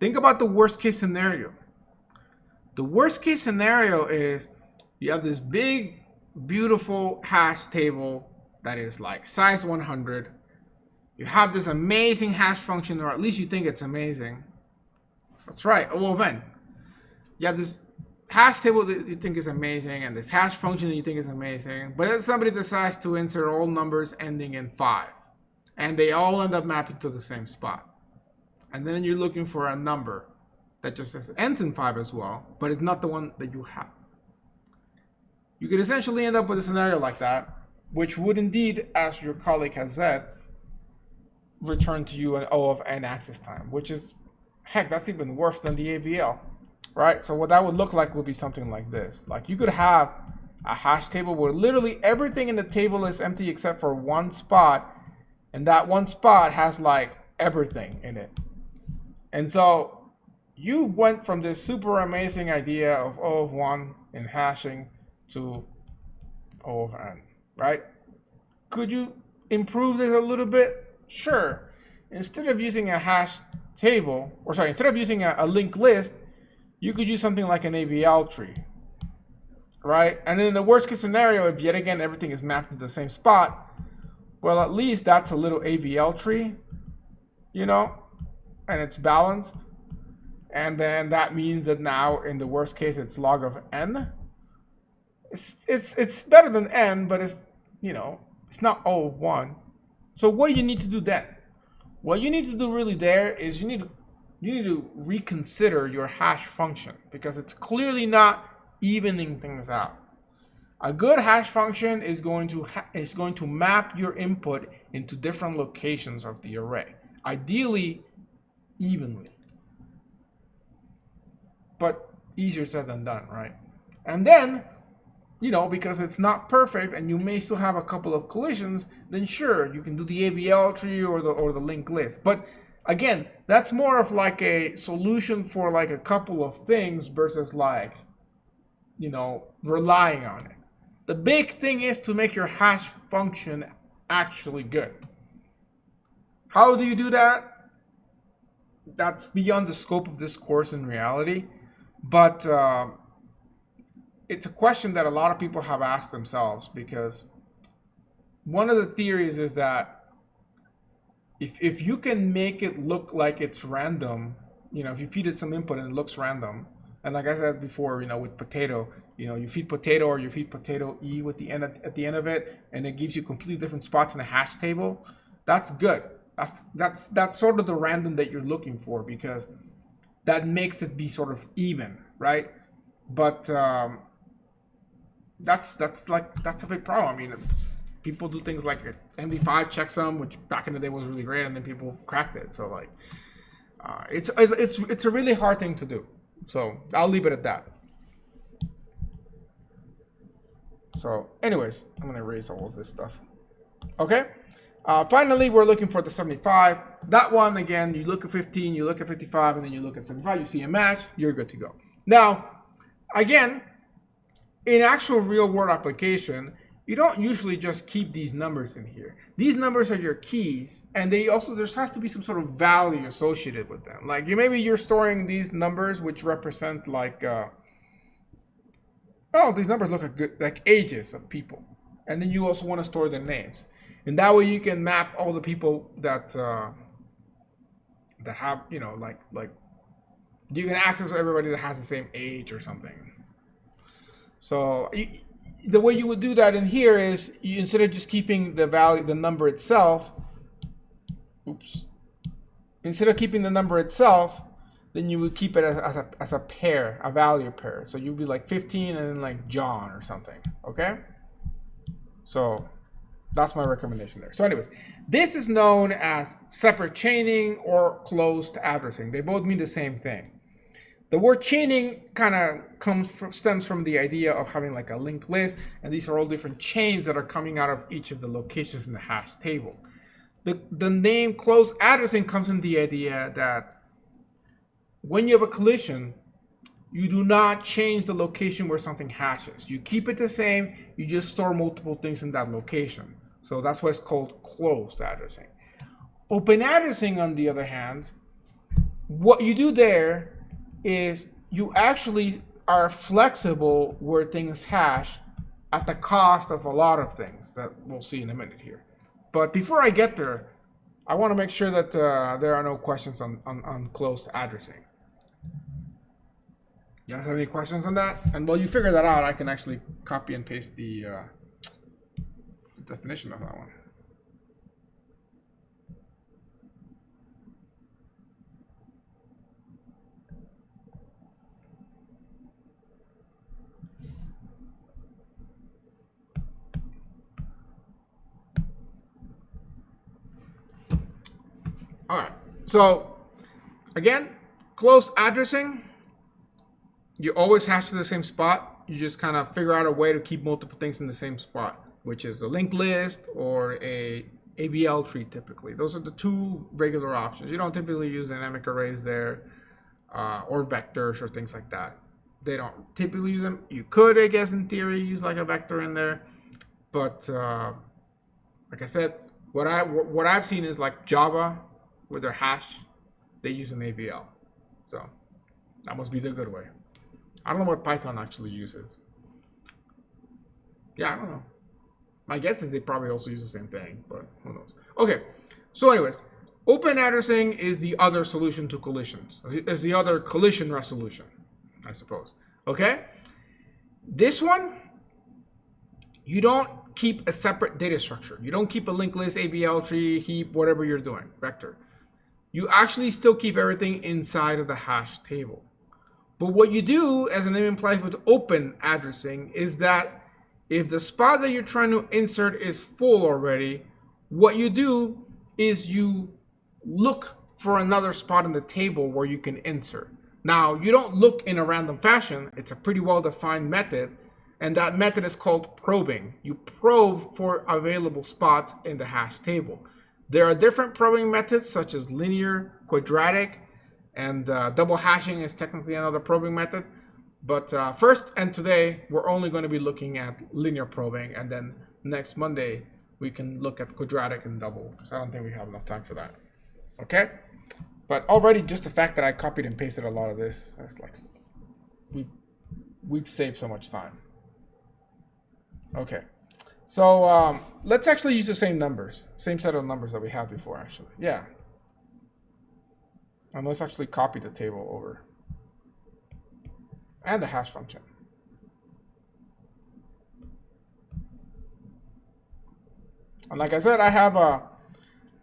Speaker 1: Think about the worst case scenario. The worst case scenario is you have this big, beautiful hash table that is like size 100. You have this amazing hash function, or at least you think it's amazing. That's right, O of n. You have this hash table that you think is amazing and this hash function that you think is amazing, but then somebody decides to insert all numbers ending in 5, and they all end up mapping to the same spot. And then you're looking for a number that just ends in 5 as well, but it's not the one that you have. You could essentially end up with a scenario like that, which would indeed, as your colleague has said, return to you an O of n access time, which is, heck, that's even worse than the AVL, right? So what that would look like would be something like this. Like you could have a hash table where literally everything in the table is empty except for one spot, and that one spot has like everything in it. And so you went from this super amazing idea of O of 1 in hashing to O of n, right? Could you improve this a little bit? Sure. Instead of using a hash table, or sorry, instead of using a linked list, you could use something like an AVL tree, right? And in the worst case scenario, if yet again everything is mapped to the same spot, well, at least that's a little AVL tree, you know, and it's balanced. And then that means that now in the worst case it's log of n. It's better than n, but it's, you know, it's not O of 1. So what do you need to do then? What you need to do really there is you need to reconsider your hash function, because it's clearly not evening things out. A good hash function is going to map your input into different locations of the array, ideally evenly. But easier said than done, right? And then, you know, because it's not perfect and you may still have a couple of collisions, then sure, you can do the AVL tree or the linked list. But again, that's more of like a solution for like a couple of things versus like, you know, relying on it. The big thing is to make your hash function actually good. How do you do that? That's beyond the scope of this course in reality. But it's a question that a lot of people have asked themselves, because one of the theories is that if you can make it look like it's random, you know, if you feed it some input and it looks random, and like I said before, you know, with potato, you know, you feed potato or you feed potato E with the end at the end of it, and it gives you completely different spots in a hash table. That's good. That's sort of the random that you're looking for, because that makes it be sort of even, right? But that's a big problem. I mean, people do things like MD5 checksum, which back in the day was really great, and then people cracked it. So like, it's a really hard thing to do. So I'll leave it at that. So anyways, I'm gonna erase all of this stuff. Okay. Finally, we're looking for the 75. That one, again, you look at 15, you look at 55, and then you look at 75. You see a match, you're good to go. Now, again, in actual real-world application, you don't usually just keep these numbers in here. These numbers are your keys, and they also, there has to be some sort of value associated with them. Like maybe you're storing these numbers which represent like, oh, these numbers look like ages of people, and then you also want to store their names. And that way you can map all the people that have, you know, like you can access everybody that has the same age or something. So the way you would do that in here is instead of just keeping the value, the number itself, instead of keeping the number itself, then you would keep it as a pair, a value pair. So you'd be like 15 and then like John or something, okay? So that's my recommendation there. So anyways, this is known as separate chaining or closed addressing. They both mean the same thing. The word chaining kind of stems from the idea of having like a linked list, and these are all different chains that are coming out of each of the locations in the hash table. The name closed addressing comes from the idea that when you have a collision, you do not change the location where something hashes. You keep it the same, you just store multiple things in that location. So that's why it's called closed addressing. Open addressing, on the other hand, what you do there is you actually are flexible where things hash at the cost of a lot of things that we'll see in a minute here. But before I get there, I want to make sure that there are no questions on closed addressing. You guys have any questions on that? And while you figure that out, I can actually copy and paste the definition of that one. All right. So again, close addressing. You always hash to the same spot. You just kind of figure out a way to keep multiple things in the same spot, which is a linked list or a ABL tree typically. Those are the two regular options. You don't typically use dynamic arrays there or vectors or things like that. They don't typically use them. You could, I guess, in theory, use like a vector in there. But like I said, what I've seen is like Java with their hash, they use an ABL. So that must be the good way. I don't know what Python actually uses. Yeah, I don't know. My guess is they probably also use the same thing, but who knows. Okay, so anyways, open addressing is the other solution to collisions. It's the other collision resolution, I suppose. Okay? This one, you don't keep a separate data structure. You don't keep a linked list, ABL tree, heap, whatever you're doing, vector. You actually still keep everything inside of the hash table. But what you do, as the name implies with open addressing, is that if the spot that you're trying to insert is full already, what you do is you look for another spot in the table where you can insert. Now, you don't look in a random fashion. It's a pretty well-defined method, and that method is called probing. You probe for available spots in the hash table. There are different probing methods, such as linear, quadratic, and double hashing is technically another probing method. But first and today, we're only going to be looking at linear probing, and then next Monday, we can look at quadratic and double, because I don't think we have enough time for that. Okay? But already, just the fact that I copied and pasted a lot of this, it's like we've saved so much time. Okay. So let's actually use the same numbers, same set of numbers that we had before, actually. Yeah. And let's actually copy the table over. And the hash function. And like I said, I have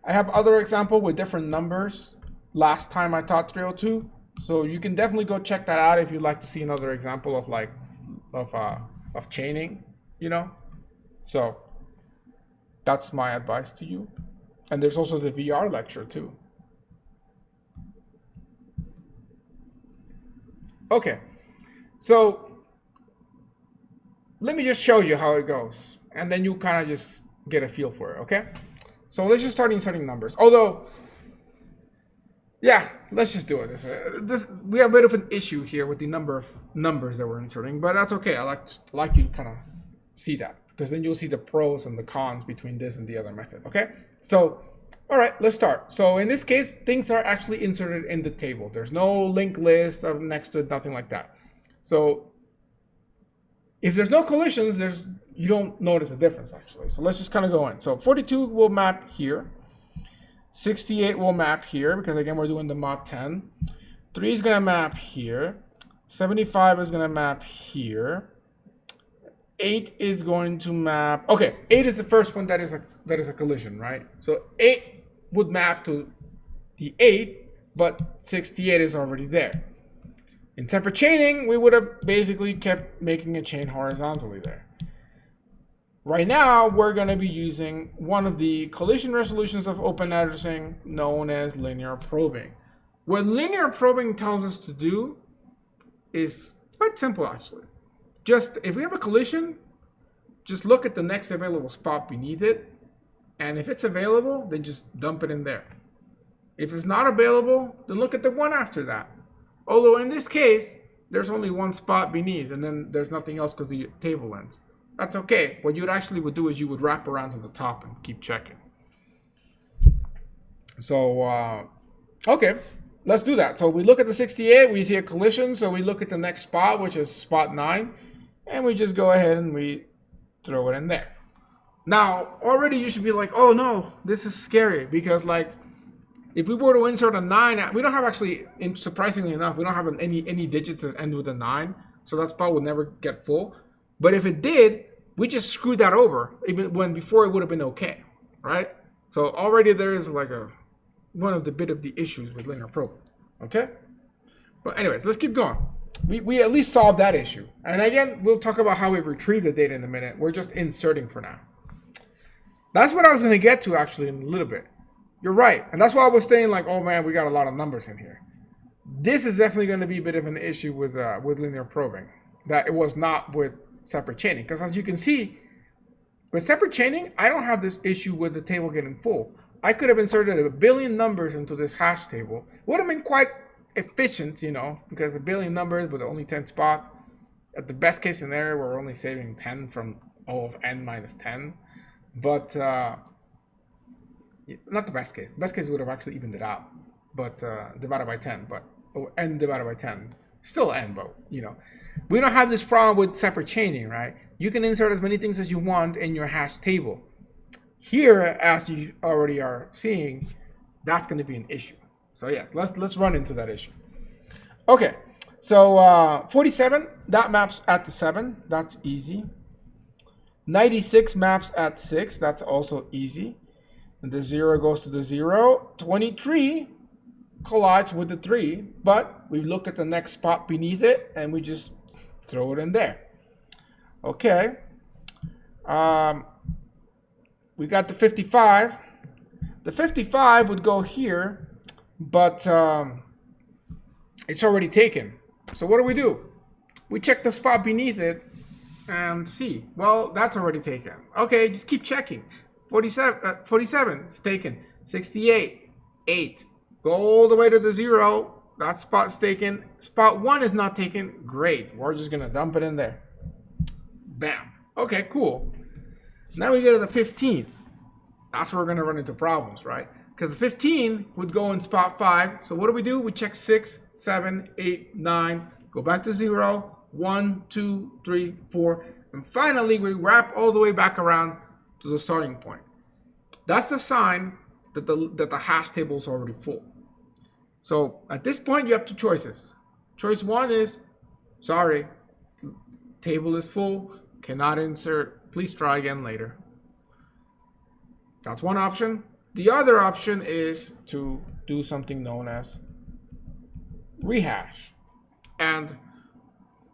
Speaker 1: other example with different numbers. Last time I taught 302, so you can definitely go check that out if you'd like to see another example of like of chaining, you know. So that's my advice to you. And there's also the VR lecture too. Okay, so let me just show you how it goes, and then you kind of just get a feel for it, okay? So let's just start inserting numbers. Although, yeah, let's just do it this way. We have a bit of an issue here with the number of numbers that we're inserting, but that's okay. I like you to kind of see that, because then you'll see the pros and the cons between this and the other method, okay? So, all right, let's start. So in this case, things are actually inserted in the table. There's no linked list next to it, nothing like that. So if there's no collisions, you don't notice a difference actually. So let's just kind of go in. So 42 will map here. 68 will map here, because again, we're doing the mod 10. 3 is gonna map here. 75 is gonna map here. 8 is going to map, okay, 8 is the first one that is a collision, right? So 8 would map to the 8, but 68 is already there. In separate chaining, we would have basically kept making a chain horizontally there. Right now, we're going to be using one of the collision resolutions of open addressing known as linear probing. What linear probing tells us to do is quite simple actually. Just, if we have a collision, just look at the next available spot beneath it, and if it's available, then just dump it in there. If it's not available, then look at the one after that. Although in this case, there's only one spot beneath, and then there's nothing else because the table ends. That's okay. What you actually would do is you would wrap around to the top and keep checking. So, okay, let's do that. So we look at the 68, we see a collision, so we look at the next spot, which is spot 9, and we just go ahead and we throw it in there. Now, already you should be like, oh no, this is scary, because like, If we were to insert a 9, we don't have actually, surprisingly enough, we don't have any digits that end with a 9. So that spot would never get full. But if it did, we just screwed that over, even when before it would have been okay, right? So already there is like one of the issues with linear probing, okay? But anyways, let's keep going. We at least solved that issue. And again, we'll talk about how we retrieve the data in a minute. We're just inserting for now. That's what I was going to get to actually in a little bit. You're right. And that's why I was saying like, oh man, we got a lot of numbers in here. This is definitely going to be a bit of an issue with linear probing that it was not with separate chaining. Because as you can see, with separate chaining, I don't have this issue with the table getting full. I could have inserted a billion numbers into this hash table. Would have been quite efficient, you know, because a billion numbers with only 10 spots. At the best case scenario, we're only saving 10 from O of n minus 10. But not the best case. The best case would have actually evened it out, but divided by 10. But n divided by 10, still n, but you know, we don't have this problem with separate chaining, right? You can insert as many things as you want in your hash table. Here, as you already are seeing, that's going to be an issue. So yes, let's run into that issue. Okay, so 47, that maps at the 7. That's easy. 96 maps at 6. That's also easy. And the 0 goes to the 0. 23 collides with the 3, but we look at the next spot beneath it and we just throw it in there. Okay. We got the 55. The 55 would go here, but it's already taken. So what do? We check the spot beneath it and see. Well, that's already taken. Okay, just keep checking. 47 is taken. 68, 8. Go all the way to the 0. That spot's taken. Spot 1 is not taken. Great. We're just going to dump it in there. Bam. Okay, cool. Now we go to the 15. That's where we're going to run into problems, right? Because the 15 would go in spot 5. So what do? We check 6, 7, 8, 9. Go back to 0. 1, 2, 3, 4. And finally, we wrap all the way back around to the starting point. That's the sign that the hash table is already full. So at this point, you have two choices. Choice 1 is, sorry, table is full, cannot insert, please try again later. That's one option. The other option is to do something known as rehash. And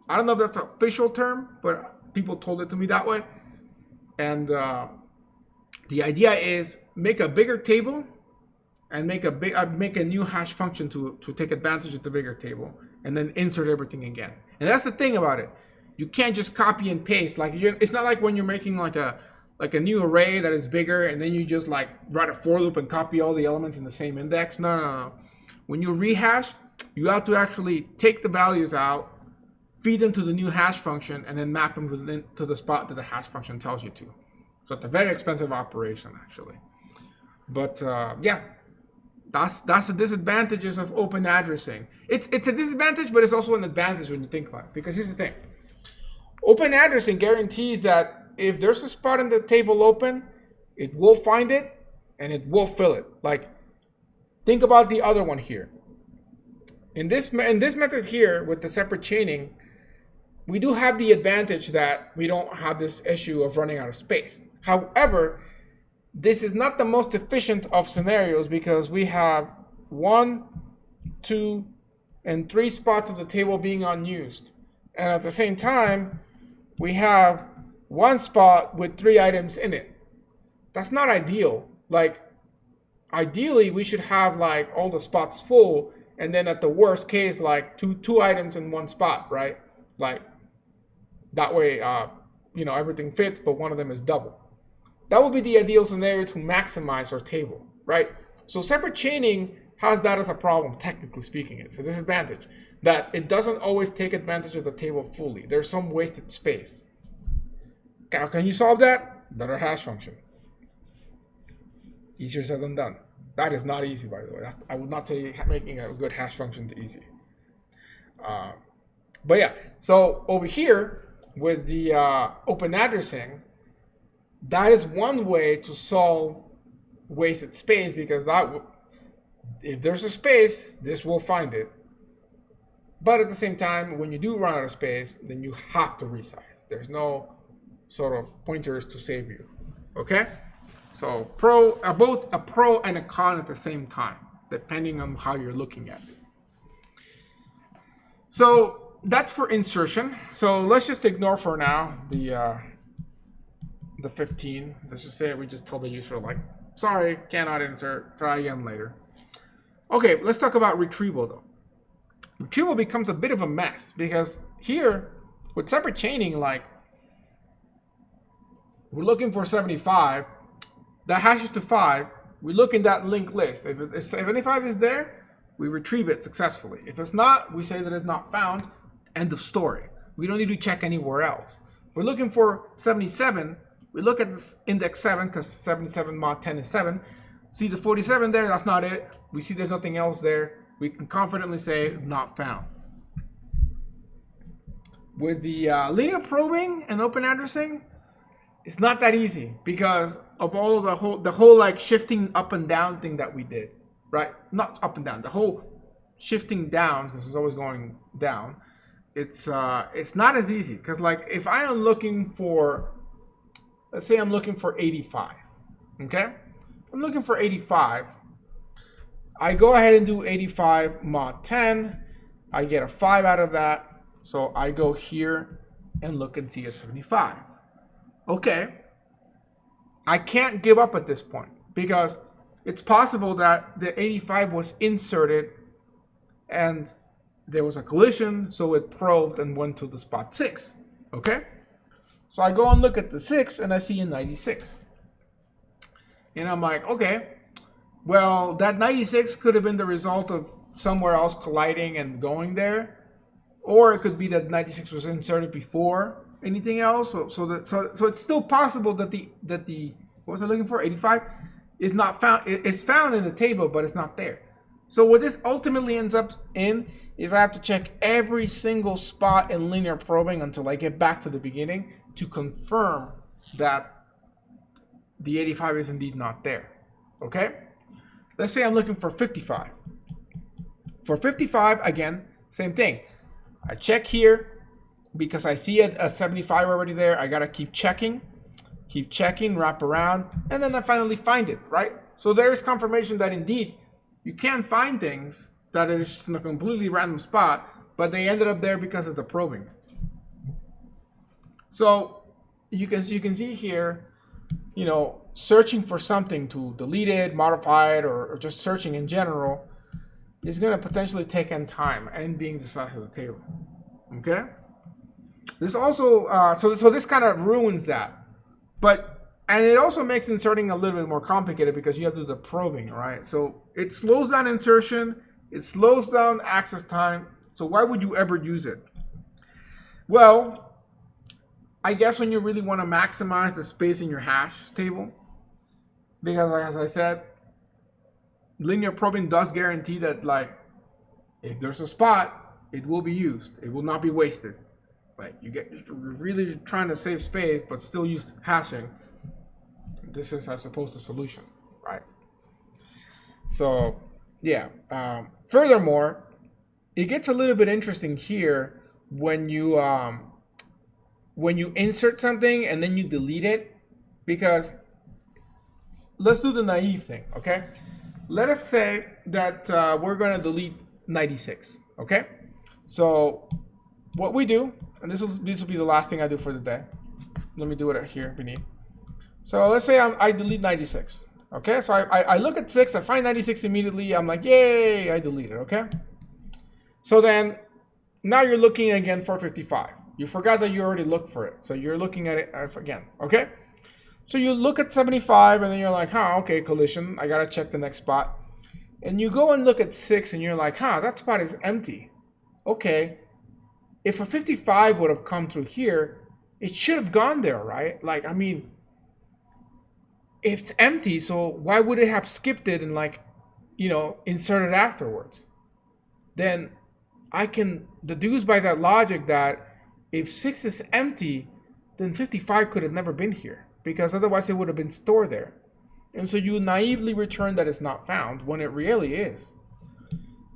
Speaker 1: I don't know if that's an official term, but people told it to me that way. And the idea is make a bigger table and make a new hash function to take advantage of the bigger table, and then insert everything again. And that's the thing about it. You can't just copy and paste. Like it's not like when you're making like a new array that is bigger, and then you just like write a for loop and copy all the elements in the same index. No. When you rehash, you have to actually take the values out, feed them to the new hash function, and then map them to the spot that the hash function tells you to. So it's a very expensive operation, actually. But yeah, that's the disadvantages of open addressing. It's a disadvantage, but it's also an advantage when you think about it. Because here's the thing. Open addressing guarantees that if there's a spot in the table open, it will find it and it will fill it. Like, think about the other one here. In this method here with the separate chaining, we do have the advantage that we don't have this issue of running out of space. However, this is not the most efficient of scenarios because we have 1, 2, and 3 spots of the table being unused. And at the same time, we have 1 spot with 3 items in it. That's not ideal. Like, ideally, we should have like all the spots full, and then at the worst case, like two items in 1 spot, right? Like, that way, everything fits, but one of them is double. That would be the ideal scenario to maximize our table, right? So separate chaining has that as a problem, technically speaking. It's a disadvantage that it doesn't always take advantage of the table fully. There's some wasted space. How can you solve that? Better hash function. Easier said than done. That is not easy, by the way. I would not say making a good hash function is easy. But yeah, so over here with the open addressing, that is one way to solve wasted space, because if there's a space, this will find it. But at the same time, when you do run out of space, then you have to resize. There's no sort of pointers to save you. Okay? So both a pro and a con at the same time, depending on how you're looking at it. So that's for insertion. So let's just ignore for now the 15. Let's just say we just told the user, like, sorry, cannot insert, try again later. Okay, let's talk about retrieval though. Retrieval becomes a bit of a mess because here with separate chaining, like, we're looking for 75, that hashes to 5, we look in that linked list. If 75 is there, we retrieve it successfully. If it's not, we say that it's not found, end of story. We don't need to check anywhere else. We're looking for 77, we look at this index 7, because 77 mod 10 is 7. See the 47 there, that's not it. We see there's nothing else there. We can confidently say not found. With the linear probing and open addressing, it's not that easy because of all of the whole like shifting up and down thing that we did, right? Not up and down, the whole shifting down, because it's always going down. It's not as easy because, like, if I am looking for, let's say I'm looking for 85, okay? I'm looking for 85. I go ahead and do 85 mod 10. I get a 5 out of that. So I go here and look and see a 75. Okay. I can't give up at this point because it's possible that the 85 was inserted and there was a collision, so it probed and went to the spot 6. Okay. So I go and look at the 6 and I see a 96. And I'm like, okay, well, that 96 could have been the result of somewhere else colliding and going there. Or it could be that 96 was inserted before anything else. So it's still possible that the what was I looking for? 85 is not found. It's found in the table, but it's not there. So what this ultimately ends up in is I have to check every single spot in linear probing until I get back to the beginning to confirm that the 85 is indeed not there. Okay? Let's say I'm looking for 55. For 55, again, same thing. I check here because I see a 75 already there. I gotta keep checking, wrap around, and then I finally find it, right? So there is confirmation that indeed you can find things that are just in a completely random spot, but they ended up there because of the probing. So you can see here, you know, searching for something to delete it, modify it, or just searching in general is going to potentially take in time and being the size of the table. Okay. This also so this kind of ruins that, and it also makes inserting a little bit more complicated because you have to do the probing, right? So it slows down insertion, it slows down access time. So why would you ever use it? Well, I guess when you really want to maximize the space in your hash table, because as I said, linear probing does guarantee that, like, if there's a spot, it will be used. It will not be wasted. Like, you're really trying to save space, but still use hashing. This is, I suppose, the solution, right? So, yeah. Furthermore, it gets a little bit interesting here when you insert something and then you delete it, because let's do the naive thing, okay? Let us say that we're going to delete 96, okay? So what we do, and this will be the last thing I do for the day. Let me do it here beneath. So let's say I delete 96, okay? So I look at 6, I find 96 immediately. I'm like, yay, I deleted it, okay? So then now you're looking again for 55. You forgot that you already looked for it. So you're looking at it again, okay? So you look at 75 and then you're like, okay, collision. I gotta check the next spot. And you go and look at 6 and you're like, that spot is empty. Okay, if a 55 would have come through here, it should have gone there, right? Like, I mean, it's empty, so why would it have skipped it and, like, you know, inserted afterwards? Then I can deduce by that logic that if 6 is empty, then 55 could have never been here, because otherwise it would have been stored there. And so you naively return that it's not found when it really is.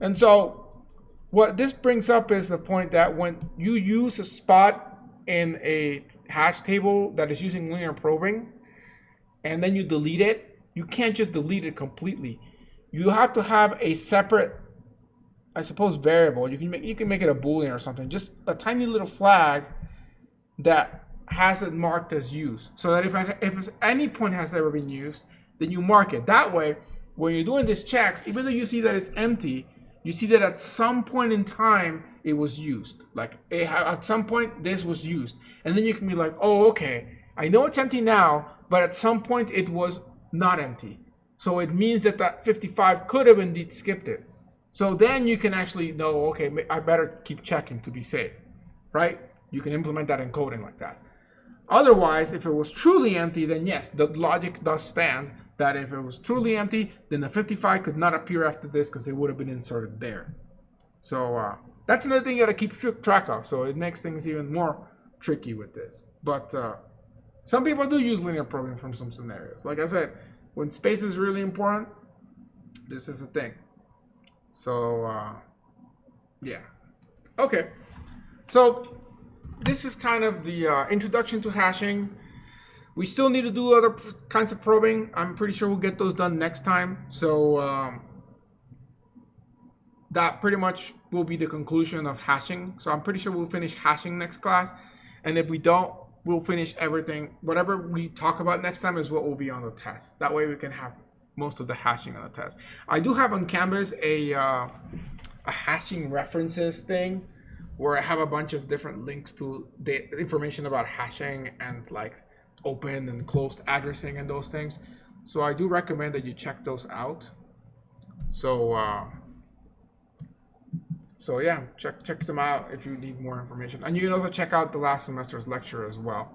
Speaker 1: And so what this brings up is the point that when you use a spot in a hash table that is using linear probing, and then you delete it, you can't just delete it completely. You have to have a separate, I suppose, variable. You can make it a Boolean or something. Just a tiny little flag that has it marked as used, so that if any point has ever been used, then you mark it. That way, when you're doing these checks, even though you see that it's empty, you see that at some point in time it was used. Like at some point this was used, and then you can be like, oh, okay, I know it's empty now, but at some point it was not empty. So it means that that 55 could have indeed skipped it. So then you can actually know, okay, I better keep checking to be safe, right? You can implement that in coding like that. Otherwise, if it was truly empty, then yes, the logic does stand that if it was truly empty, then the 55 could not appear after this because it would have been inserted there. So that's another thing you gotta keep track of. So it makes things even more tricky with this. But some people do use linear probing from some scenarios. Like I said, when space is really important, this is a thing. So yeah. Okay. So this is kind of the introduction to hashing. We still need to do other kinds of probing. I'm pretty sure we'll get those done next time. So that pretty much will be the conclusion of hashing. So I'm pretty sure we'll finish hashing next class. And if we don't, we'll finish everything. Whatever we talk about next time is what will be on the test. That way we can have most of the hashing on the test. I do have on Canvas a hashing references thing, where I have a bunch of different links to the information about hashing and like open and closed addressing and those things. So I do recommend that you check those out. So yeah, check them out if you need more information. And you can also check out the last semester's lecture as well.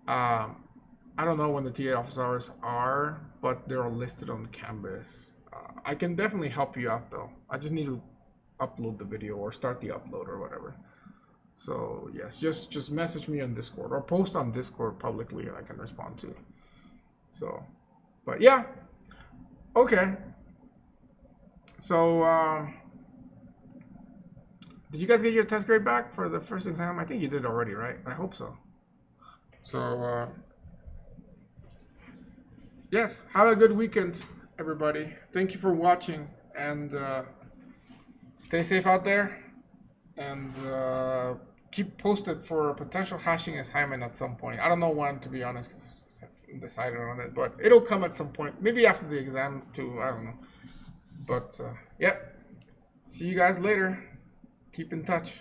Speaker 1: I don't know when the TA office hours are, but they're listed on Canvas. I can definitely help you out though. I just need to upload the video or start the upload or whatever. So yes, just message me on Discord or post on Discord publicly and I can respond to. So, but yeah, okay. So did you guys get your test grade back for the first exam? I think you did already, right? I hope so. So yes, have a good weekend, everybody. Thank you for watching, and stay safe out there, and keep posted for a potential hashing assignment at some point. I don't know when, to be honest, because I haven't decided on it, but it'll come at some point. Maybe after the exam too, I don't know. But yeah, see you guys later. Keep in touch.